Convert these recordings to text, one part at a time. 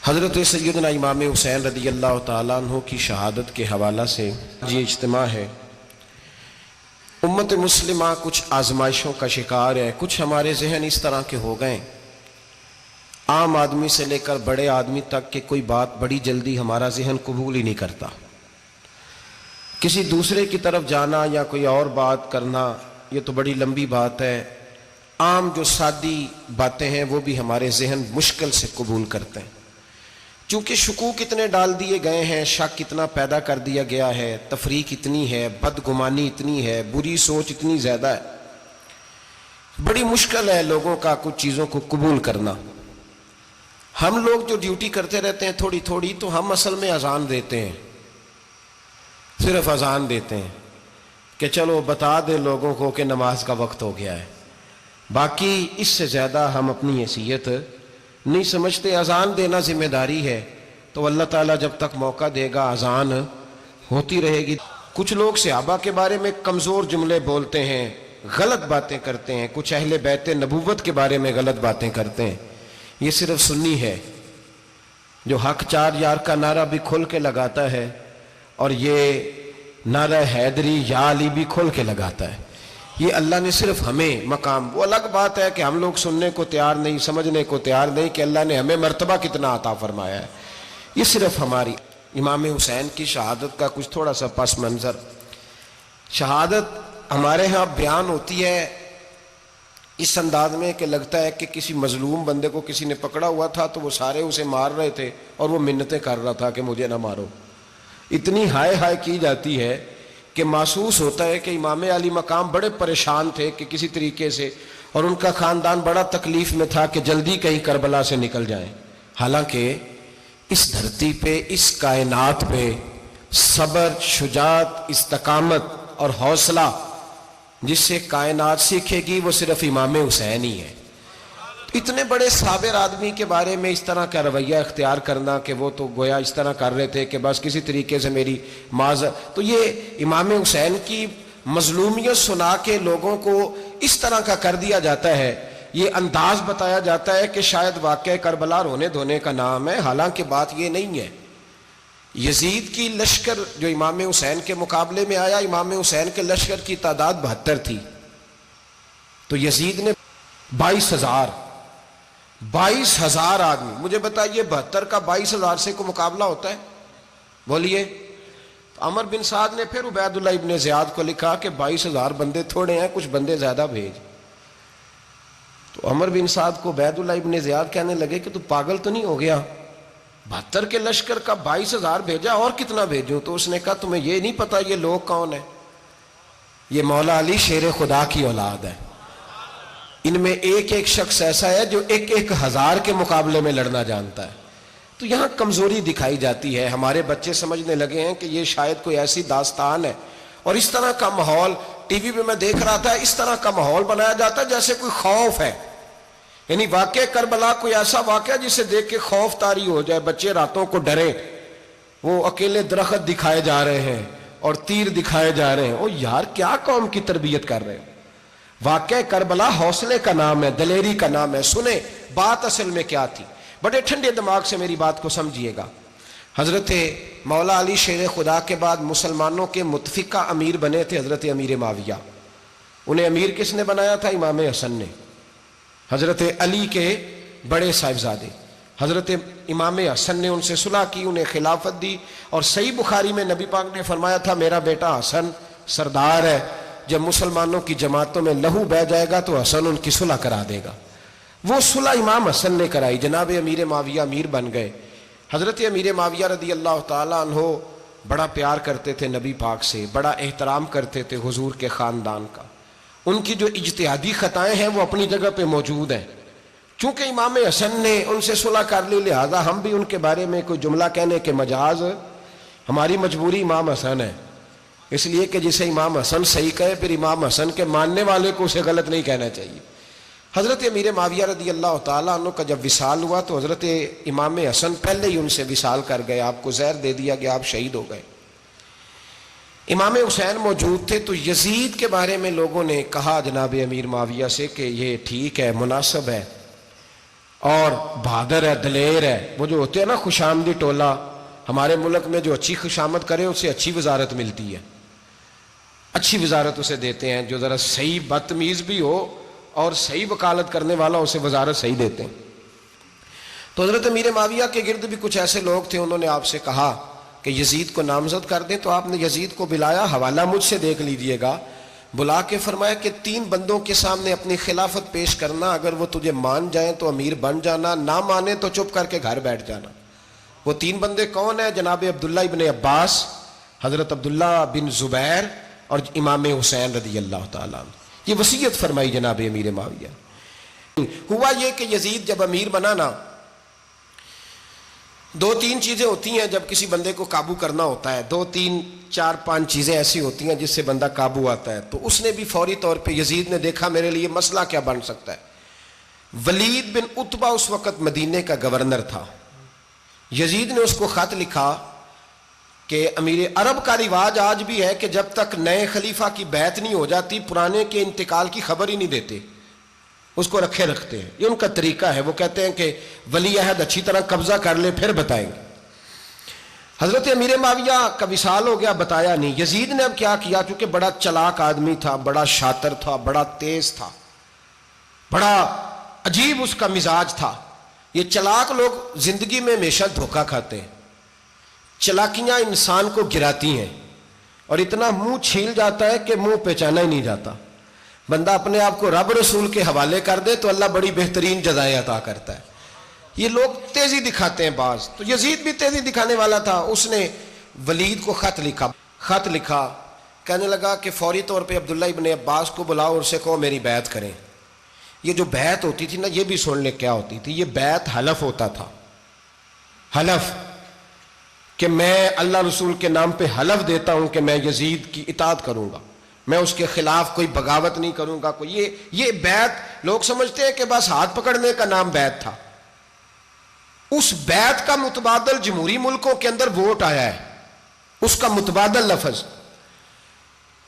حضرت سیدنا امام حسین رضی اللہ تعالیٰ عنہ کی شہادت کے حوالہ سے یہ اجتماع ہے۔ امت مسلمہ کچھ آزمائشوں کا شکار ہے، کچھ ہمارے ذہن اس طرح کے ہو گئے، عام آدمی سے لے کر بڑے آدمی تک کہ کوئی بات بڑی جلدی ہمارا ذہن قبول ہی نہیں کرتا۔ کسی دوسرے کی طرف جانا یا کوئی اور بات کرنا یہ تو بڑی لمبی بات ہے، عام جو سادی باتیں ہیں وہ بھی ہمارے ذہن مشکل سے قبول کرتے ہیں۔ چونکہ شکوک اتنے ڈال دیے گئے ہیں، شک اتنا پیدا کر دیا گیا ہے، تفریق اتنی ہے، بدگمانی اتنی ہے، بری سوچ اتنی زیادہ ہے، بڑی مشکل ہے لوگوں کا کچھ چیزوں کو قبول کرنا۔ ہم لوگ جو ڈیوٹی کرتے رہتے ہیں تھوڑی تھوڑی، تو ہم اصل میں اذان دیتے ہیں، صرف اذان دیتے ہیں کہ چلو بتا دے لوگوں کو کہ نماز کا وقت ہو گیا ہے، باقی اس سے زیادہ ہم اپنی حیثیت نہیں سمجھتے۔ اذان دینا ذمہ داری ہے، تو اللہ تعالیٰ جب تک موقع دے گا اذان ہوتی رہے گی۔ کچھ لوگ صحابہ کے بارے میں کمزور جملے بولتے ہیں، غلط باتیں کرتے ہیں، کچھ اہل بیت نبوت کے بارے میں غلط باتیں کرتے ہیں۔ یہ صرف سنی ہے جو حق چار یار کا نعرہ بھی کھل کے لگاتا ہے، اور یہ نعرہ حیدری یا علی بھی کھل کے لگاتا ہے۔ یہ اللہ نے صرف ہمیں مقام، وہ الگ بات ہے کہ ہم لوگ سننے کو تیار نہیں، سمجھنے کو تیار نہیں کہ اللہ نے ہمیں مرتبہ کتنا عطا فرمایا ہے۔ یہ صرف ہماری امام حسین کی شہادت کا کچھ تھوڑا سا پس منظر۔ شہادت ہمارے ہاں بیان ہوتی ہے اس انداز میں کہ لگتا ہے کہ کسی مظلوم بندے کو کسی نے پکڑا ہوا تھا تو وہ سارے اسے مار رہے تھے اور وہ منتیں کر رہا تھا کہ مجھے نہ مارو۔ اتنی ہائے ہائے کی جاتی ہے کہ محسوس ہوتا ہے کہ امام علی مقام بڑے پریشان تھے کہ کسی طریقے سے، اور ان کا خاندان بڑا تکلیف میں تھا کہ جلدی کہیں کربلا سے نکل جائیں۔ حالانکہ اس دھرتی پہ، اس کائنات پہ صبر، شجاعت، استقامت اور حوصلہ جس سے کائنات سیکھے گی وہ صرف امام حسین ہی ہے۔ اتنے بڑے صابر آدمی کے بارے میں اس طرح کا رویہ اختیار کرنا کہ وہ تو گویا اس طرح کر رہے تھے کہ بس کسی طریقے سے میری تو یہ امام حسین کی مظلومیت سنا کے لوگوں کو اس طرح کا کر دیا جاتا ہے، یہ انداز بتایا جاتا ہے کہ شاید واقعہ کربلا رونے دھونے کا نام ہے، حالانکہ بات یہ نہیں ہے۔ یزید کی لشکر جو امام حسین کے مقابلے میں آیا، امام حسین کے لشکر کی تعداد 72 تھی، تو یزید نے 22,000 آدمی، مجھے بتائیے 72 کا 22,000 سے کو مقابلہ ہوتا ہے؟ بولیے۔ عمر بن سعد نے پھر عبید اللہ ابن زیاد کو لکھا کہ 22,000 بندے تھوڑے ہیں، کچھ بندے زیادہ بھیج۔ تو عمر بن سعد کو عبید اللہ ابن زیاد کہنے لگے کہ تو پاگل تو نہیں ہو گیا، 72 کے لشکر کا 22,000 بھیجا، اور کتنا بھیجوں؟ تو اس نے کہا تمہیں یہ نہیں پتا یہ لوگ کون ہیں؟ یہ مولا علی شیر خدا کی اولاد ہے، ان میں ایک ایک شخص ایسا ہے جو 1,000 کے مقابلے میں لڑنا جانتا ہے۔ تو یہاں کمزوری دکھائی جاتی ہے، ہمارے بچے سمجھنے لگے ہیں کہ یہ شاید کوئی ایسی داستان ہے، اور اس طرح کا ماحول ٹی وی پہ میں دیکھ رہا تھا، اس طرح کا ماحول بنایا جاتا ہے جیسے کوئی خوف ہے، یعنی واقع کربلا کوئی ایسا واقعہ جسے دیکھ کے خوف طاری ہو جائے، بچے راتوں کو ڈرے، وہ اکیلے درخت دکھائے جا رہے ہیں اور تیر دکھائے جا رہے ہیں۔ او یار کیا قوم کی تربیت کر رہے ہیں؟ واقعہ کربلا حوصلے کا نام ہے، دلیری کا نام ہے۔ سنیں بات اصل میں کیا تھی، بڑے ٹھنڈے دماغ سے میری بات کو سمجھیے گا۔ حضرت مولا علی شیر خدا کے بعد مسلمانوں کے متفقہ امیر بنے تھے حضرت امیر معاویہ۔ انہیں امیر کس نے بنایا تھا؟ امام حسن نے، حضرت علی کے بڑے صاحبزادے۔ حضرت امام حسن نے ان سے صلح کی، انہیں خلافت دی، اور صحیح بخاری میں نبی پاک نے فرمایا تھا میرا بیٹا حسن سردار ہے، جب مسلمانوں کی جماعتوں میں لہو بہہ جائے گا تو حسن ان کی صلح کرا دے گا۔ وہ صلح امام حسن نے کرائی، جناب امیر معاویہ امیر بن گئے۔ حضرت امیر معاویہ رضی اللہ تعالیٰ عنہ بڑا پیار کرتے تھے نبی پاک سے، بڑا احترام کرتے تھے حضور کے خاندان کا۔ ان کی جو اجتہادی خطائیں ہیں وہ اپنی جگہ پہ موجود ہیں، چونکہ امام حسن نے ان سے صلح کر لی، لہذا ہم بھی ان کے بارے میں کوئی جملہ کہنے کے مجاز، ہماری مجبوری امام حسن ہے، اس لیے کہ جسے امام حسن صحیح کہے پھر امام حسن کے ماننے والے کو اسے غلط نہیں کہنا چاہیے۔ حضرت امیر معاویہ رضی اللہ تعالیٰ عنہ کا جب وصال ہوا تو حضرت امام حسن پہلے ہی ان سے وصال کر گئے، آپ کو زہر دے دیا گیا، آپ شہید ہو گئے۔ امام حسین موجود تھے، تو یزید کے بارے میں لوگوں نے کہا جناب امیر معاویہ سے کہ یہ ٹھیک ہے، مناسب ہے، اور بہادر ہے، دلیر ہے. وہ جو ہوتے ہیں نا خوش آمدی ٹولہ، ہمارے ملک میں جو اچھی خوشامد کرے اسے اچھی وزارت ملتی ہے، اچھی وزارت اسے دیتے ہیں. جو ذرا صحیح بدتمیز بھی ہو اور صحیح وکالت کرنے والا اسے وزارت صحیح دیتے ہیں. تو حضرت امیر معاویہ کے گرد بھی کچھ ایسے لوگ تھے، انہوں نے آپ سے کہا کہ یزید کو نامزد کر دیں. تو آپ نے یزید کو بلایا، حوالہ مجھ سے دیکھ لیجئے گا. بلا کے فرمایا کہ 3 بندوں کے سامنے اپنی خلافت پیش کرنا، اگر وہ تجھے مان جائیں تو امیر بن جانا، نہ مانے تو چپ کر کے گھر بیٹھ جانا. وہ 3 بندے کون ہیں؟ جناب عبداللہ ابن عباس، حضرت عبداللہ بن زبیر اور امام حسین رضی اللہ تعالیٰ عنہ. یہ وصیت فرمائی جناب امیر معاویہ. ہوا یہ کہ یزید جب امیر بنا نا، 2-3 چیزیں ہوتی ہیں جب کسی بندے کو قابو کرنا ہوتا ہے، 2-3 4-5 چیزیں ایسی ہوتی ہیں جس سے بندہ قابو آتا ہے. تو اس نے بھی فوری طور پہ، یزید نے دیکھا میرے لیے مسئلہ کیا بن سکتا ہے. ولید بن عتبہ اس وقت مدینے کا گورنر تھا. یزید نے اس کو خط لکھا کہ امیر عرب کا رواج آج بھی ہے کہ جب تک نئے خلیفہ کی بیعت نہیں ہو جاتی پرانے کے انتقال کی خبر ہی نہیں دیتے، اس کو رکھے رکھتے ہیں. یہ ان کا طریقہ ہے. وہ کہتے ہیں کہ ولی عہد اچھی طرح قبضہ کر لے پھر بتائیں گے. حضرت امیر معاویہ کا وصال ہو گیا، بتایا نہیں. یزید نے اب کیا کیا، چونکہ بڑا چلاک آدمی تھا، بڑا شاطر تھا، بڑا تیز تھا، بڑا عجیب اس کا مزاج تھا. یہ چلاک لوگ زندگی میں ہمیشہ دھوکہ کھاتے ہیں. چلاکیاں انسان کو گراتی ہیں اور اتنا منہ چھیل جاتا ہے کہ منہ پہچانا ہی نہیں جاتا. بندہ اپنے آپ کو رب رسول کے حوالے کر دے تو اللہ بڑی بہترین جزائیں عطا کرتا ہے. یہ لوگ تیزی دکھاتے ہیں بعض. تو یزید بھی تیزی دکھانے والا تھا. اس نے ولید کو خط لکھا کہنے لگا کہ فوری طور پہ عبداللہ ابن عباس کو بلاؤ اور اسے کہو میری بیعت کریں. یہ جو بیعت ہوتی تھی نا، یہ بھی سن لے کیا ہوتی تھی. یہ بیعت حلف ہوتا تھا. حلف کہ میں اللہ رسول کے نام پہ حلف دیتا ہوں کہ میں یزید کی اطاعت کروں گا، میں اس کے خلاف کوئی بغاوت نہیں کروں گا. یہ بیعت لوگ سمجھتے ہیں کہ بس ہاتھ پکڑنے کا نام بیعت تھا. اس بیعت کا متبادل جمہوری ملکوں کے اندر ووٹ آیا ہے، اس کا متبادل لفظ.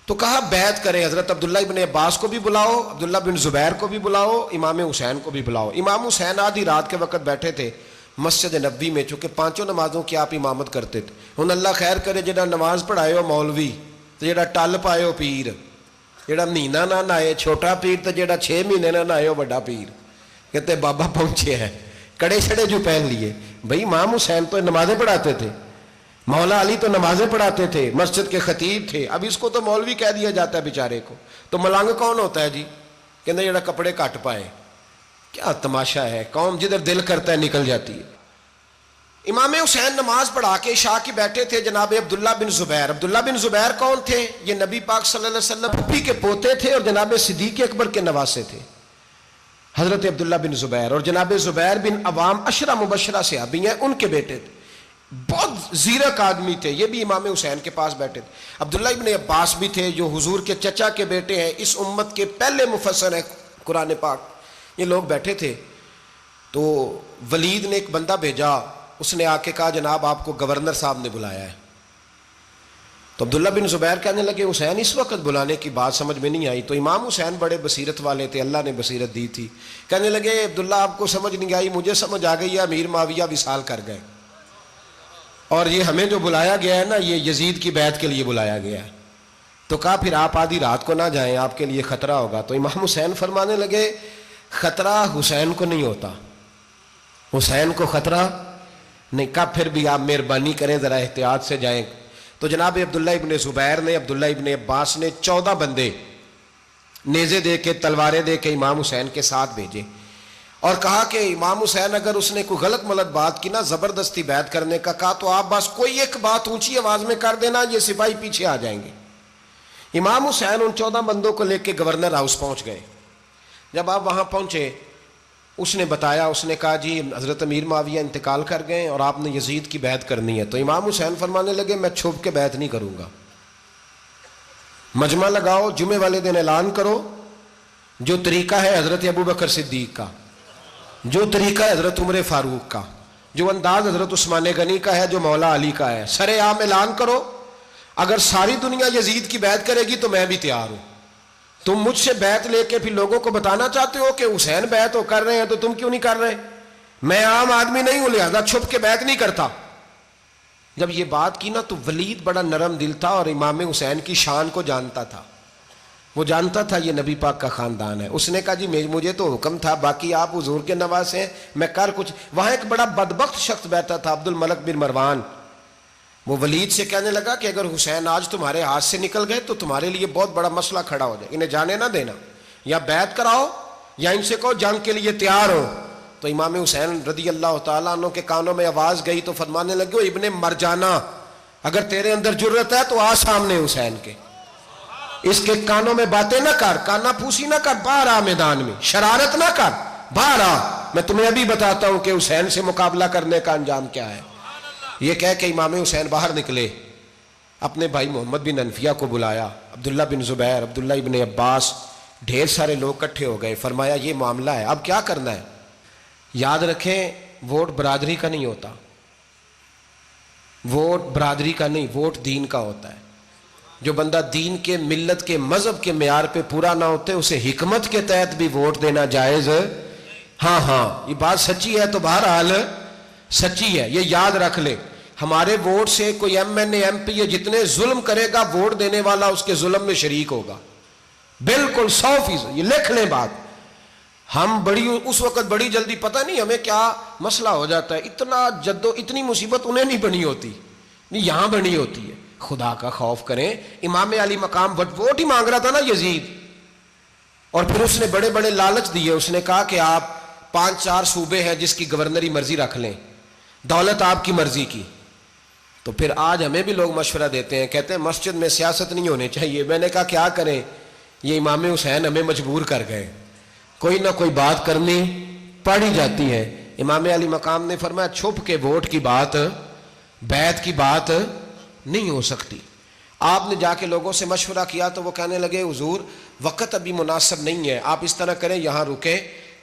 تو کہا بیعت کرے. حضرت عبداللہ ابن عباس کو بھی بلاؤ، عبداللہ بن زبیر کو بھی بلاؤ، امام حسین کو بھی بلاؤ. امام حسین آدھی رات کے وقت بیٹھے تھے مسجد نبوی میں، چونکہ 5 نمازوں کی آپ امامت کرتے تھے. ہن اللہ خیر کرے جڑا نماز پڑھائے ہو مولوی تو جڑا ٹل پائے ہو پیر، جڑا مہینہ نہ نہائے چھوٹا پیر تو جڑا 6 مہینے نہ نہائے ہو بڑا پیر. کہتے بابا پہنچے ہیں، کڑے چھڑے جو پہن لیے. بھائی امام حسین تو نمازیں پڑھاتے تھے، مولا علی تو نمازیں پڑھاتے تھے، مسجد کے خطیب تھے. اب اس کو تو مولوی کہہ دیا جاتا ہے بیچارے کو. تو ملنگ کون ہوتا ہے جی؟ کہتے جڑا کپڑے کٹ پائے. کیا تماشا ہے، قوم جدھر دل کرتا ہے نکل جاتی ہے. امام حسین نماز پڑھا کے عشاء کی بیٹھے تھے جناب عبداللہ بن زبیر. عبداللہ بن زبیر کون تھے؟ یہ نبی پاک صلی اللہ علیہ وسلم پھپھی کے پوتے تھے اور جناب صدیق اکبر کے نواسے تھے. حضرت عبداللہ بن زبیر اور جناب زبیر بن عوام عشرہ مبشرہ صحابی ہیں، ان کے بیٹے تھے. بہت زیرک آدمی تھے. یہ بھی امام حسین کے پاس بیٹھے تھے. عبداللہ ابن عباس بھی تھے جو حضور کے چچا کے بیٹے ہیں، اس امت کے پہلے مفسر ہیں قرآن پاک. یہ لوگ بیٹھے تھے. تو ولید نے ایک بندہ بھیجا، اس نے آ کے کہا جناب آپ کو گورنر صاحب نے بلایا ہے. تو عبداللہ بن زبیر کہنے لگے حسین اس وقت بلانے کی بات سمجھ میں نہیں آئی. تو امام حسین بڑے بصیرت والے تھے، اللہ نے بصیرت دی تھی. کہنے لگے عبداللہ آپ کو سمجھ نہیں آئی، مجھے سمجھ آ گئی ہے، امیر معاویہ وصال کر گئے اور یہ ہمیں جو بلایا گیا ہے نا، یہ یزید کی بیعت کے لیے بلایا گیا ہے. تو کہا پھر آپ آدھی رات کو نہ جائیں، آپ کے لیے خطرہ ہوگا. تو امام حسین فرمانے لگے خطرہ حسین کو نہیں ہوتا، حسین کو خطرہ نہیں. کہا پھر بھی آپ مہربانی کریں ذرا احتیاط سے جائیں. تو جناب عبداللہ ابن زبیر نے، عبداللہ ابن عباس نے 14 بندے نیزے دے کے، تلواریں دے کے امام حسین کے ساتھ بھیجے اور کہا کہ امام حسین اگر اس نے کوئی غلط ملت بات کی نا، زبردستی بیعت کرنے کا کہا، تو آپ بس کوئی ایک بات اونچی آواز میں کر دینا، یہ سپاہی پیچھے آ جائیں گے. امام حسین ان 14 بندوں کو لے کے گورنر ہاؤس پہنچ گئے. جب آپ وہاں پہنچے اس نے بتایا، اس نے کہا جی حضرت امیر معاویہ انتقال کر گئے اور آپ نے یزید کی بیعت کرنی ہے. تو امام حسین فرمانے لگے میں چھپ کے بیعت نہیں کروں گا. مجمع لگاؤ، جمعے والے دن اعلان کرو. جو طریقہ ہے حضرت ابوبکر صدیق کا، جو طریقہ ہے حضرت عمر فاروق کا، جو انداز حضرت عثمان غنی کا ہے، جو مولا علی کا ہے، سر عام اعلان کرو. اگر ساری دنیا یزید کی بیعت کرے گی تو میں بھی تیار ہوں. تم مجھ سے بیعت لے کے پھر لوگوں کو بتانا چاہتے ہو کہ حسین بیعت کر رہے ہیں تو تم کیوں نہیں کر رہے؟ میں عام آدمی نہیں ہوں لہذا چھپ کے بیعت نہیں کرتا. جب یہ بات کی نا تو ولید بڑا نرم دل تھا اور امام حسین کی شان کو جانتا تھا. وہ جانتا تھا یہ نبی پاک کا خاندان ہے. اس نے کہا جی مجھے تو حکم تھا، باقی آپ حضور کے نواز ہیں، میں کر کچھ. وہاں ایک بڑا بدبخت شخص بیٹھا تھا، عبد الملک بن مروان. وہ ولید سے کہنے لگا کہ اگر حسین آج تمہارے ہاتھ سے نکل گئے تو تمہارے لیے بہت بڑا مسئلہ کھڑا ہو جائے، انہیں جانے نہ دینا، یا بیعت کراؤ یا ان سے کہو جنگ کے لیے تیار ہو. تو امام حسین رضی اللہ تعالیٰ عنہ کے کانوں میں آواز گئی تو فرمانے لگے ابن مرجانہ، اگر تیرے اندر جرت ہے تو آ سامنے حسین کے، اس کے کانوں میں باتیں نہ کر، کانا پھوسی نہ کر، باہر آ میدان میں، شرارت نہ کر، باہر آ، میں تمہیں ابھی بتاتا ہوں کہ حسین سے مقابلہ کرنے کا انجام کیا ہے. یہ کہہ کہ امام حسین باہر نکلے، اپنے بھائی محمد بن انفیہ کو بلایا، عبداللہ بن زبیر، عبداللہ ابن عباس، ڈھیر سارے لوگ اکٹھے ہو گئے. فرمایا یہ معاملہ ہے، اب کیا کرنا ہے. یاد رکھیں ووٹ برادری کا نہیں ہوتا، ووٹ برادری کا نہیں، ووٹ دین کا ہوتا ہے. جو بندہ دین کے، ملت کے، مذہب کے معیار پہ پورا نہ ہوتے اسے حکمت کے تحت بھی ووٹ دینا جائز. ہاں یہ بات سچی ہے تو بہرحال سچی ہے، یہ یاد رکھ لے. ہمارے ووٹ سے کوئی ایم این اے، ایم پی اے جتنے ظلم کرے گا، ووٹ دینے والا اس کے ظلم میں شریک ہوگا، بالکل 100%. یہ لکھ لیں بات. ہم اس وقت بڑی جلدی، پتہ نہیں ہمیں کیا مسئلہ ہو جاتا ہے، اتنی مصیبت انہیں نہیں بنی ہوتی، نہیں یہاں بنی ہوتی ہے. خدا کا خوف کریں. امام علی مقام ووٹ ہی مانگ رہا تھا نا یزید، اور پھر اس نے بڑے بڑے لالچ دیے. اس نے کہا کہ آپ 5-4 صوبے ہیں جس کی گورنری مرضی رکھ لیں، دولت آپ کی مرضی کی. تو پھر آج ہمیں بھی لوگ مشورہ دیتے ہیں، کہتے ہیں مسجد میں سیاست نہیں ہونی چاہیے. میں نے کہا کیا کریں، یہ امام حسین ہمیں مجبور کر گئے، کوئی نہ کوئی بات کرنی پڑ ہی جاتی ہے. امام علی مقام نے فرمایا چھپ کے ووٹ کی بات، بیعت کی بات نہیں ہو سکتی. آپ نے جا کے لوگوں سے مشورہ کیا تو وہ کہنے لگے حضور وقت ابھی مناسب نہیں ہے، آپ اس طرح کریں یہاں رکیں،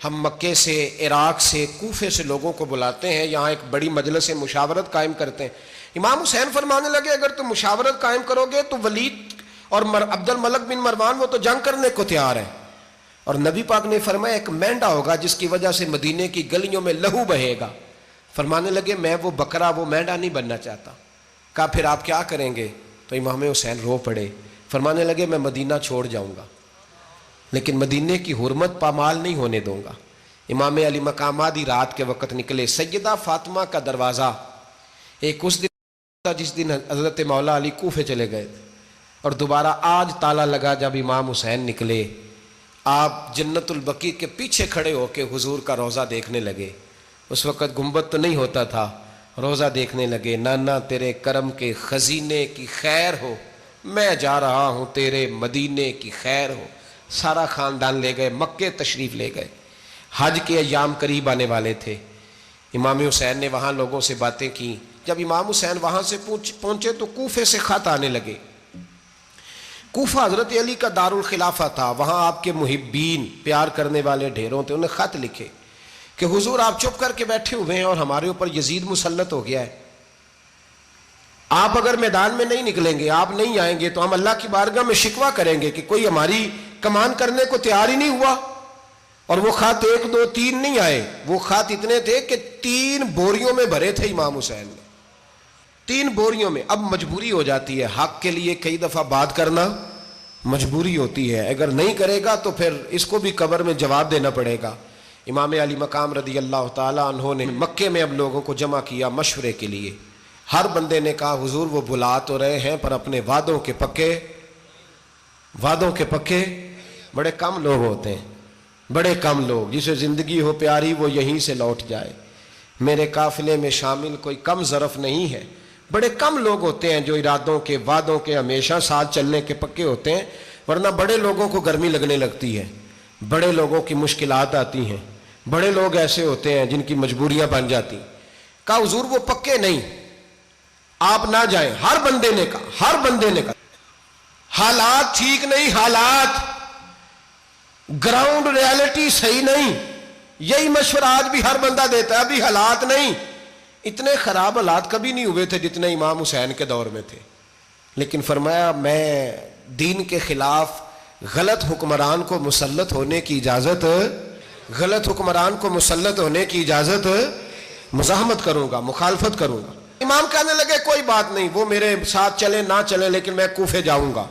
ہم مکے سے، عراق سے، کوفے سے لوگوں کو بلاتے ہیں، یہاں ایک بڑی مجلس مشاورت قائم کرتے ہیں. امام حسین فرمانے لگے اگر تم مشاورت قائم کرو گے تو ولید اور عبد الملک بن مروان وہ تو جنگ کرنے کو تیار ہے، اور نبی پاک نے فرمایا ایک مینڈا ہوگا جس کی وجہ سے مدینے کی گلیوں میں لہو بہے گا. فرمانے لگے میں وہ بکرا، وہ مینڈا نہیں بننا چاہتا. کہا پھر آپ کیا کریں گے؟ تو امام حسین رو پڑے، فرمانے لگے میں مدینہ چھوڑ جاؤں گا لیکن مدینے کی حرمت پامال نہیں ہونے دوں گا. امام علی مقام آدھی رات کے وقت نکلے. سیدہ فاطمہ کا دروازہ ایک اس دن تھا جس دن حضرت مولا علی کوفے چلے گئے تھے، اور دوبارہ آج تالا لگا جب امام حسین نکلے. آپ جنت البقیع کے پیچھے کھڑے ہو کے حضور کا روضہ دیکھنے لگے. اس وقت گنبد تو نہیں ہوتا تھا، روضہ دیکھنے لگے. نانا تیرے کرم کے خزینے کی خیر ہو، میں جا رہا ہوں تیرے مدینے کی خیر ہو. سارا خاندان لے گئے، مکے تشریف لے گئے. حج کے ایام قریب آنے والے تھے. امام حسین نے وہاں لوگوں سے باتیں کی. جب امام حسین وہاں سے پہنچے تو کوفے سے خط آنے لگے. کوفہ حضرت علی کا دارالخلافہ تھا، وہاں آپ کے محبین، پیار کرنے والے ڈھیروں تھے. انہیں خط لکھے کہ حضور آپ چپ کر کے بیٹھے ہوئے ہیں اور ہمارے اوپر یزید مسلط ہو گیا ہے. آپ اگر میدان میں نہیں نکلیں گے، آپ نہیں آئیں گے تو ہم اللہ کی بارگاہ میں شکوہ کریں گے کہ کوئی ہماری کمان کرنے کو تیار ہی نہیں ہوا. اور وہ خط 1 2 3 نہیں آئے، وہ خط اتنے تھے کہ 3 بوریوں میں بھرے تھے امام حسین نے، 3 بوریوں میں. اب مجبوری ہو جاتی ہے، حق کے لیے کئی دفعہ بات کرنا مجبوری ہوتی ہے، اگر نہیں کرے گا تو پھر اس کو بھی قبر میں جواب دینا پڑے گا. امام علی مقام رضی اللہ تعالیٰ عنہ نے مکے میں اب لوگوں کو جمع کیا مشورے کے لیے. ہر بندے نے کہا حضور وہ بلا تو رہے ہیں پر اپنے وعدوں کے پکے. بڑے کم لوگ ہوتے ہیں، بڑے کم لوگ، جسے زندگی ہو پیاری وہ یہیں سے لوٹ جائے. میرے قافلے میں شامل کوئی کم ظرف نہیں ہے. بڑے کم لوگ ہوتے ہیں جو ارادوں کے، وعدوں کے ہمیشہ ساتھ چلنے کے پکے ہوتے ہیں، ورنہ بڑے لوگوں کو گرمی لگنے لگتی ہے، بڑے لوگوں کی مشکلات آتی ہیں، بڑے لوگ ایسے ہوتے ہیں جن کی مجبوریاں بن جاتی. کہا حضور وہ پکے نہیں، آپ نہ جائیں. ہر بندے نے کہا حالات ٹھیک نہیں، حالات گراؤنڈ ریالٹی صحیح نہیں. یہی مشورہ آج بھی ہر بندہ دیتا ہے، ابھی حالات نہیں. اتنے خراب حالات کبھی نہیں ہوئے تھے جتنے امام حسین کے دور میں تھے. لیکن فرمایا میں دین کے خلاف غلط حکمران کو مسلط ہونے کی اجازت غلط حکمران کو مسلط ہونے کی اجازت مزاحمت کروں گا، مخالفت کروں گا۔ امام کہنے لگے کوئی بات نہیں، وہ میرے ساتھ چلے نہ چلے لیکن میں کوفے جاؤں گا،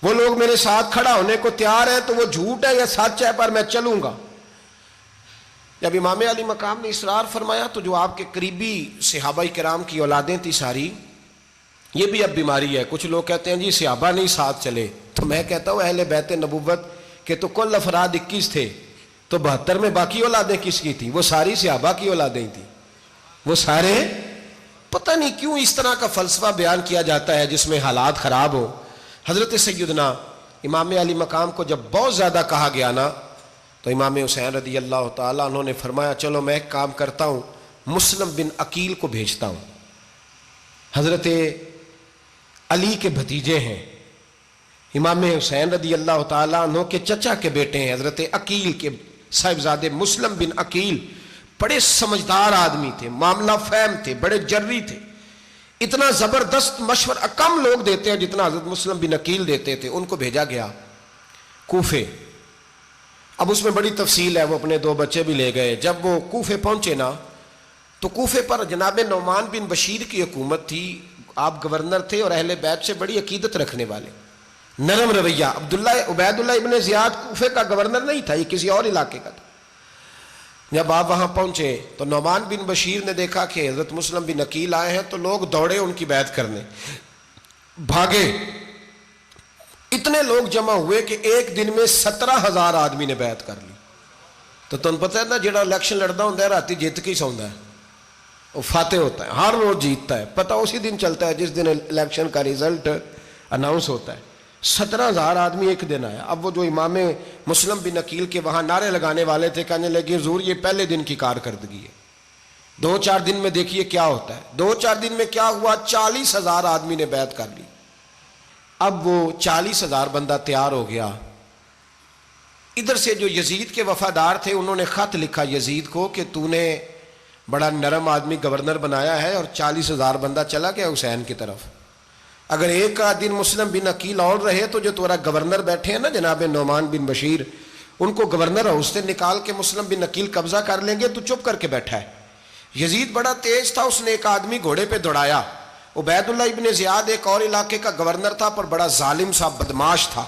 وہ لوگ میرے ساتھ کھڑا ہونے کو تیار ہے تو وہ جھوٹ ہے یا سچ ہے پر میں چلوں گا۔ جب امام علی مقام نے اصرار فرمایا تو جو آپ کے قریبی صحابہ کرام کی اولادیں تھی ساری، یہ بھی اب بیماری ہے، کچھ لوگ کہتے ہیں جی صحابہ نہیں ساتھ چلے، تو میں کہتا ہوں اہل بیت نبوت کے تو کل افراد 21 تھے، تو 72 میں باقی اولادیں کس کی تھیں؟ وہ ساری صحابہ کی اولادیں تھیں، وہ سارے، پتہ نہیں کیوں اس طرح کا فلسفہ بیان کیا جاتا ہے جس میں حالات خراب ہو۔ حضرت سیدنا امام علی مقام کو جب بہت زیادہ کہا گیا نا تو امام حسین رضی اللہ تعالیٰ انہوں نے فرمایا چلو میں ایک کام کرتا ہوں، مسلم بن عقیل کو بھیجتا ہوں، حضرت علی کے بھتیجے ہیں، امام حسین رضی اللہ تعالیٰ عنہ کے چچا کے بیٹے ہیں، حضرت عقیل کے صاحبزادے مسلم بن عقیل بڑے سمجھدار آدمی تھے، معاملہ فہم تھے، بڑے جری تھے، اتنا زبردست مشورہ کم لوگ دیتے ہیں جتنا حضرت مسلم بن عقیل دیتے تھے۔ ان کو بھیجا گیا کوفے۔ اب اس میں بڑی تفصیل ہے، وہ اپنے 2 بچے بھی لے گئے۔ جب وہ کوفے پہنچے نا تو کوفے پر جناب نعمان بن بشیر کی حکومت تھی، آپ گورنر تھے اور اہل بیت سے بڑی عقیدت رکھنے والے، نرم رویہ۔ عبید اللہ ابن زیاد کوفے کا گورنر نہیں تھا، یہ کسی اور علاقے کا تھا۔ جب آپ وہاں پہنچے تو نعمان بن بشیر نے دیکھا کہ حضرت مسلم بن عقیل آئے ہیں تو لوگ دوڑے ان کی بیعت کرنے، بھاگے، اتنے لوگ جمع ہوئے کہ ایک دن میں 17,000 آدمی نے بیعت کر لی۔ تو تم پتہ ہے نا جڑا الیکشن لڑتا ہوں راتی جیت کے سوندا ہے، وہ فاتح ہوتا ہے، ہر روز جیتتا ہے، پتہ اسی دن چلتا ہے جس دن الیکشن کا ریزلٹ اناؤنس ہوتا ہے۔ 17,000 آدمی ایک دن آیا۔ اب وہ جو امام مسلم بن عقیل کے وہاں نعرے لگانے والے تھے کہنے لگے حضور یہ پہلے دن کی کارکردگی ہے، 2-4 دن میں دیکھیے کیا ہوتا ہے۔ 2-4 دن میں کیا ہوا، 40,000 آدمی نے بیعت کر لی۔ اب وہ 40,000 بندہ تیار ہو گیا۔ ادھر سے جو یزید کے وفادار تھے انہوں نے خط لکھا یزید کو کہ تو نے بڑا نرم آدمی گورنر بنایا ہے اور 40,000 بندہ چلا گیا حسین کی طرف، اگر ایک دن مسلم بن عقیل اور رہے تو جو تمہارا گورنر بیٹھے ہیں نا جناب نعمان بن بشیر، ان کو گورنر ہاؤس سے نکال کے مسلم بن عقیل قبضہ کر لیں گے، تو چپ کر کے بیٹھا ہے۔ یزید بڑا تیز تھا، اس نے ایک آدمی گھوڑے پہ دوڑایا۔ عبید اللہ ابن زیاد ایک اور علاقے کا گورنر تھا پر بڑا ظالم سا بدماش تھا،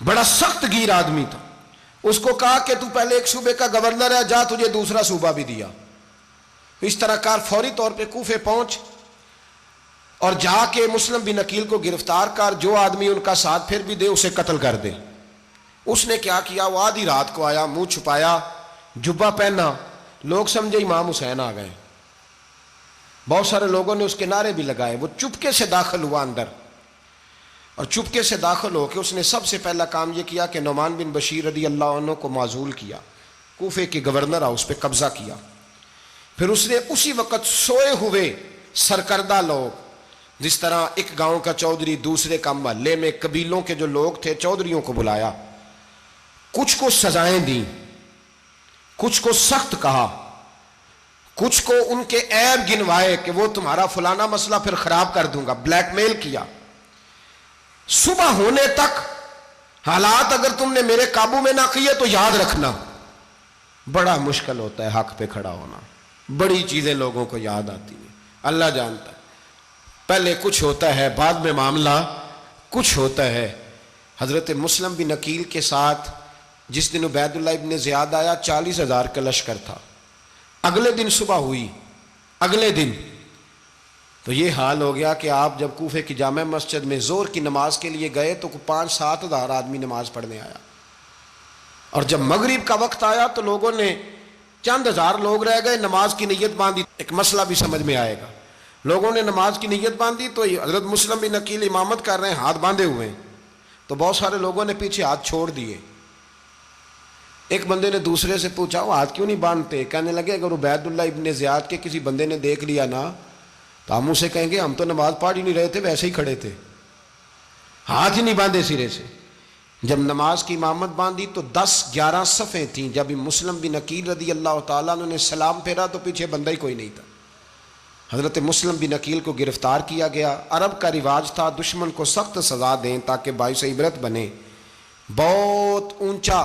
بڑا سخت گیر آدمی تھا۔ اس کو کہا کہ تو پہلے ایک صوبے کا گورنر ہے، جا تجھے دوسرا صوبہ بھی دیا۔ اس طرح کار فوری طور پہ کوفے پہنچ اور جا کے مسلم بن عقیل کو گرفتار کر، جو آدمی ان کا ساتھ پھر بھی دے اسے قتل کر دے۔ اس نے کیا کیا، وہ آدھی رات کو آیا، منہ چھپایا، جبہ پہنا، لوگ سمجھے امام حسین آ گئے۔ بہت سارے لوگوں نے اس کے نعرے بھی لگائے۔ وہ چپکے سے داخل ہوا اندر، اور چپکے سے داخل ہو کے اس نے سب سے پہلا کام یہ کیا کہ نعمان بن بشیر رضی اللہ عنہ کو معزول کیا، کوفے کے گورنر ہاؤس پہ قبضہ کیا۔ پھر اس نے اسی وقت سوئے ہوئے سرکردہ لوگ، جس طرح ایک گاؤں کا چودھری دوسرے کا محلے میں قبیلوں کے جو لوگ تھے چودھریوں کو بلایا، کچھ کو سزائیں دیں، کچھ کو سخت کہا، کچھ کو ان کے عیب گنوائے کہ وہ تمہارا فلانا مسئلہ پھر خراب کر دوں گا، بلیک میل کیا۔ صبح ہونے تک حالات اگر تم نے میرے قابو میں نہ کیے تو یاد رکھنا بڑا مشکل ہوتا ہے حق پہ کھڑا ہونا، بڑی چیزیں لوگوں کو یاد آتی ہیں، اللہ جانتا ہے۔ پہلے کچھ ہوتا ہے، بعد میں معاملہ کچھ ہوتا ہے۔ حضرت مسلم بن عقیل کے ساتھ جس دن عبید اللہ ابن زیاد آیا 40,000 کا لشکر تھا۔ اگلے دن صبح ہوئی، اگلے دن تو یہ حال ہو گیا کہ آپ جب کوفے کی جامع مسجد میں زور کی نماز کے لیے گئے تو 5-7 ہزار آدمی نماز پڑھنے آیا، اور جب مغرب کا وقت آیا تو لوگوں نے چند ہزار لوگ رہ گئے، نماز کی نیت باندھی۔ ایک مسئلہ بھی سمجھ میں آئے گا، لوگوں نے نماز کی نیت باندھی تو حضرت مسلم بن عقیل امامت کر رہے ہیں، ہاتھ باندھے ہوئے ہیں، تو بہت سارے لوگوں نے پیچھے ہاتھ چھوڑ دیے۔ ایک بندے نے دوسرے سے پوچھا وہ ہاتھ کیوں نہیں باندھتے؟ کہنے لگے اگر عبید اللہ ابن زیاد کے کسی بندے نے دیکھ لیا نا تو ہم اسے کہیں گے ہم تو نماز پڑھ ہی نہیں رہے تھے، ویسے ہی کھڑے تھے، ہاتھ ہی نہیں باندھے سرے سے۔ جب نماز کی امامت باندھی تو 10-11 صفیں تھیں۔ جب مسلم بن عقیل رضی اللہ تعالیٰ عنہ نے سلام پھیرا تو پیچھے بندہ ہی کوئی نہیں تھا۔ حضرت مسلم بن عقیل کو گرفتار کیا گیا۔ عرب کا رواج تھا دشمن کو سخت سزا دیں تاکہ باعث عبرت بنے۔ بہت اونچا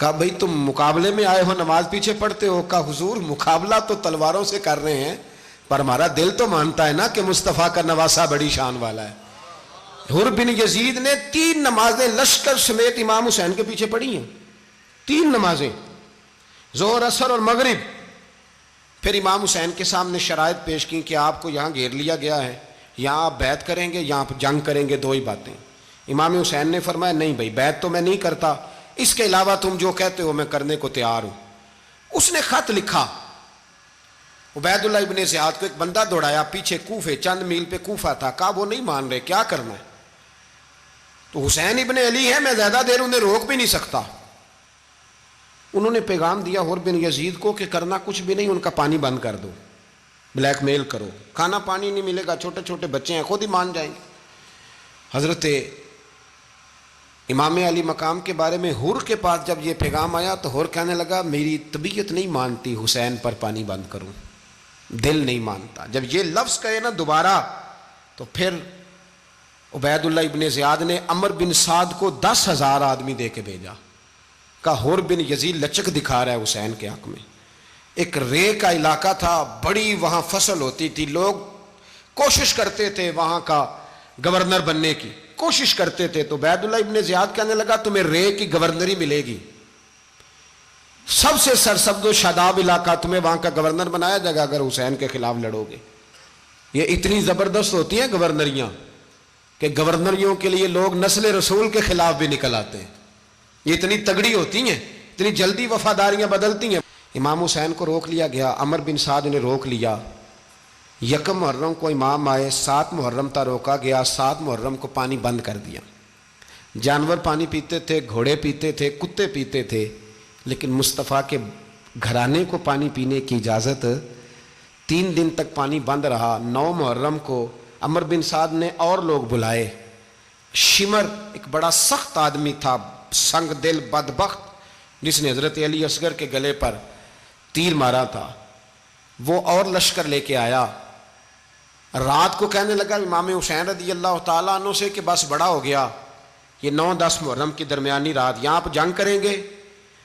کہا بھئی تم مقابلے میں آئے ہو نماز پیچھے پڑھتے ہو؟ کہا حضور مقابلہ تو تلواروں سے کر رہے ہیں پر ہمارا دل تو مانتا ہے نا کہ مصطفیٰ کا نواسہ بڑی شان والا ہے۔ حر بن یزید نے 3 نمازیں لشکر سمیت امام حسین کے پیچھے پڑھی ہیں، 3 نمازیں، ظہر عصر اور مغرب۔ پھر امام حسین کے سامنے شرائط پیش کی کہ آپ کو یہاں گھیر لیا گیا ہے، یہاں آپ بیعت کریں گے، یہاں جنگ کریں گے، 2 ہی باتیں۔ امام حسین نے فرمایا نہیں بھائی بیعت تو میں نہیں کرتا، اس کے علاوہ تم جو کہتے ہو میں کرنے کو تیار ہوں۔ اس نے خط لکھا، عبید اللہ ابن زیاد کو ایک بندہ دوڑایا پیچھے کوفے، چند میل پہ کوفہ تھا، کہا وہ نہیں مان رہے، کیا کرنا ہے؟ تو حسین ابن علی ہے، میں زیادہ دیر انہیں روک بھی نہیں سکتا۔ انہوں نے پیغام دیا حر بن یزید کو کہ کرنا کچھ بھی نہیں، ان کا پانی بند کر دو، بلیک میل کرو، کھانا پانی نہیں ملے گا، چھوٹے چھوٹے بچے ہیں، خود ہی مان جائیں گے۔ حضرت امام علی مقام کے بارے میں حر کے پاس جب یہ پیغام آیا تو حر کہنے لگا میری طبیعت نہیں مانتی حسین پر پانی بند کروں، دل نہیں مانتا۔ جب یہ لفظ کہے نا دوبارہ تو پھر عبید اللہ ابن زیاد نے عمر بن سعد کو 10,000 آدمی دے کے بھیجا، کہا حر بن یزید لچک دکھا رہا ہے حسین کے حق میں۔ ایک رے کا علاقہ تھا، بڑی وہاں فصل ہوتی تھی، لوگ کوشش کرتے تھے وہاں کا گورنر بننے کی، کوشش کرتے تھے۔ تو عبید اللہ ابن زیاد کہنے لگا تمہیں رے کی گورنری ملے گی، سب سے سرسبز و شاداب علاقہ، تمہیں وہاں کا گورنر بنایا جائے گا اگر حسین کے خلاف لڑو گے۔ یہ اتنی زبردست ہوتی ہیں گورنریاں کہ گورنریوں کے لیے لوگ نسل رسول کے خلاف بھی نکل آتے ہیں، یہ اتنی تگڑی ہوتی ہیں، اتنی جلدی وفاداریاں بدلتی ہیں۔ امام حسین کو روک لیا گیا، عمر بن سعد نے روک لیا۔ 1 محرم کو امام آئے، 7 محرم تا روکا گیا، 7 محرم کو پانی بند کر دیا۔ جانور پانی پیتے تھے، گھوڑے پیتے تھے، کتے پیتے تھے، لیکن مصطفیٰ کے گھرانے کو پانی پینے کی اجازت۔ 3 دن تک پانی بند رہا۔ 9 محرم کو عمر بن سعد نے اور لوگ بلائے۔ شمر ایک بڑا سخت آدمی تھا، سنگ دل بدبخت، جس نے حضرت علی اصغر کے گلے پر تیر مارا تھا، وہ اور لشکر لے کے آیا۔ رات کو کہنے لگا امام حسین رضی اللہ تعالیٰ عنہ سے کہ بس بڑا ہو گیا، یہ 9-10 محرم کی درمیانی رات، یا آپ جنگ کریں گے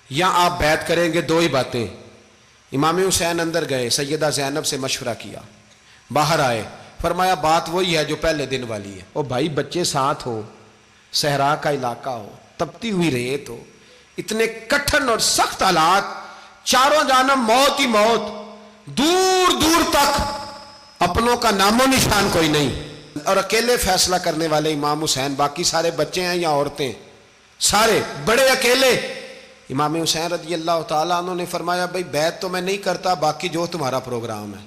یا آپ بیعت کریں گے، 2 ہی باتیں۔ امام حسین اندر گئے، سیدہ زینب سے مشورہ کیا، باہر آئے، فرمایا بات وہی ہے جو پہلے دن والی ہے۔ او بھائی بچے ساتھ ہو، صحرا کا علاقہ ہو، تپتی ہوئی ریت ہو، اتنے کٹھن اور سخت حالات، چاروں جانب موت ہی موت، دور دور تک اپنوں کا نام و نشان کوئی نہیں، اور اکیلے فیصلہ کرنے والے امام حسین، باقی سارے بچے ہیں یا عورتیں، سارے بڑے اکیلے۔ امام حسین رضی اللہ تعالیٰ عنہ نے فرمایا بھائی بیعت تو میں نہیں کرتا، باقی جو تمہارا پروگرام ہے۔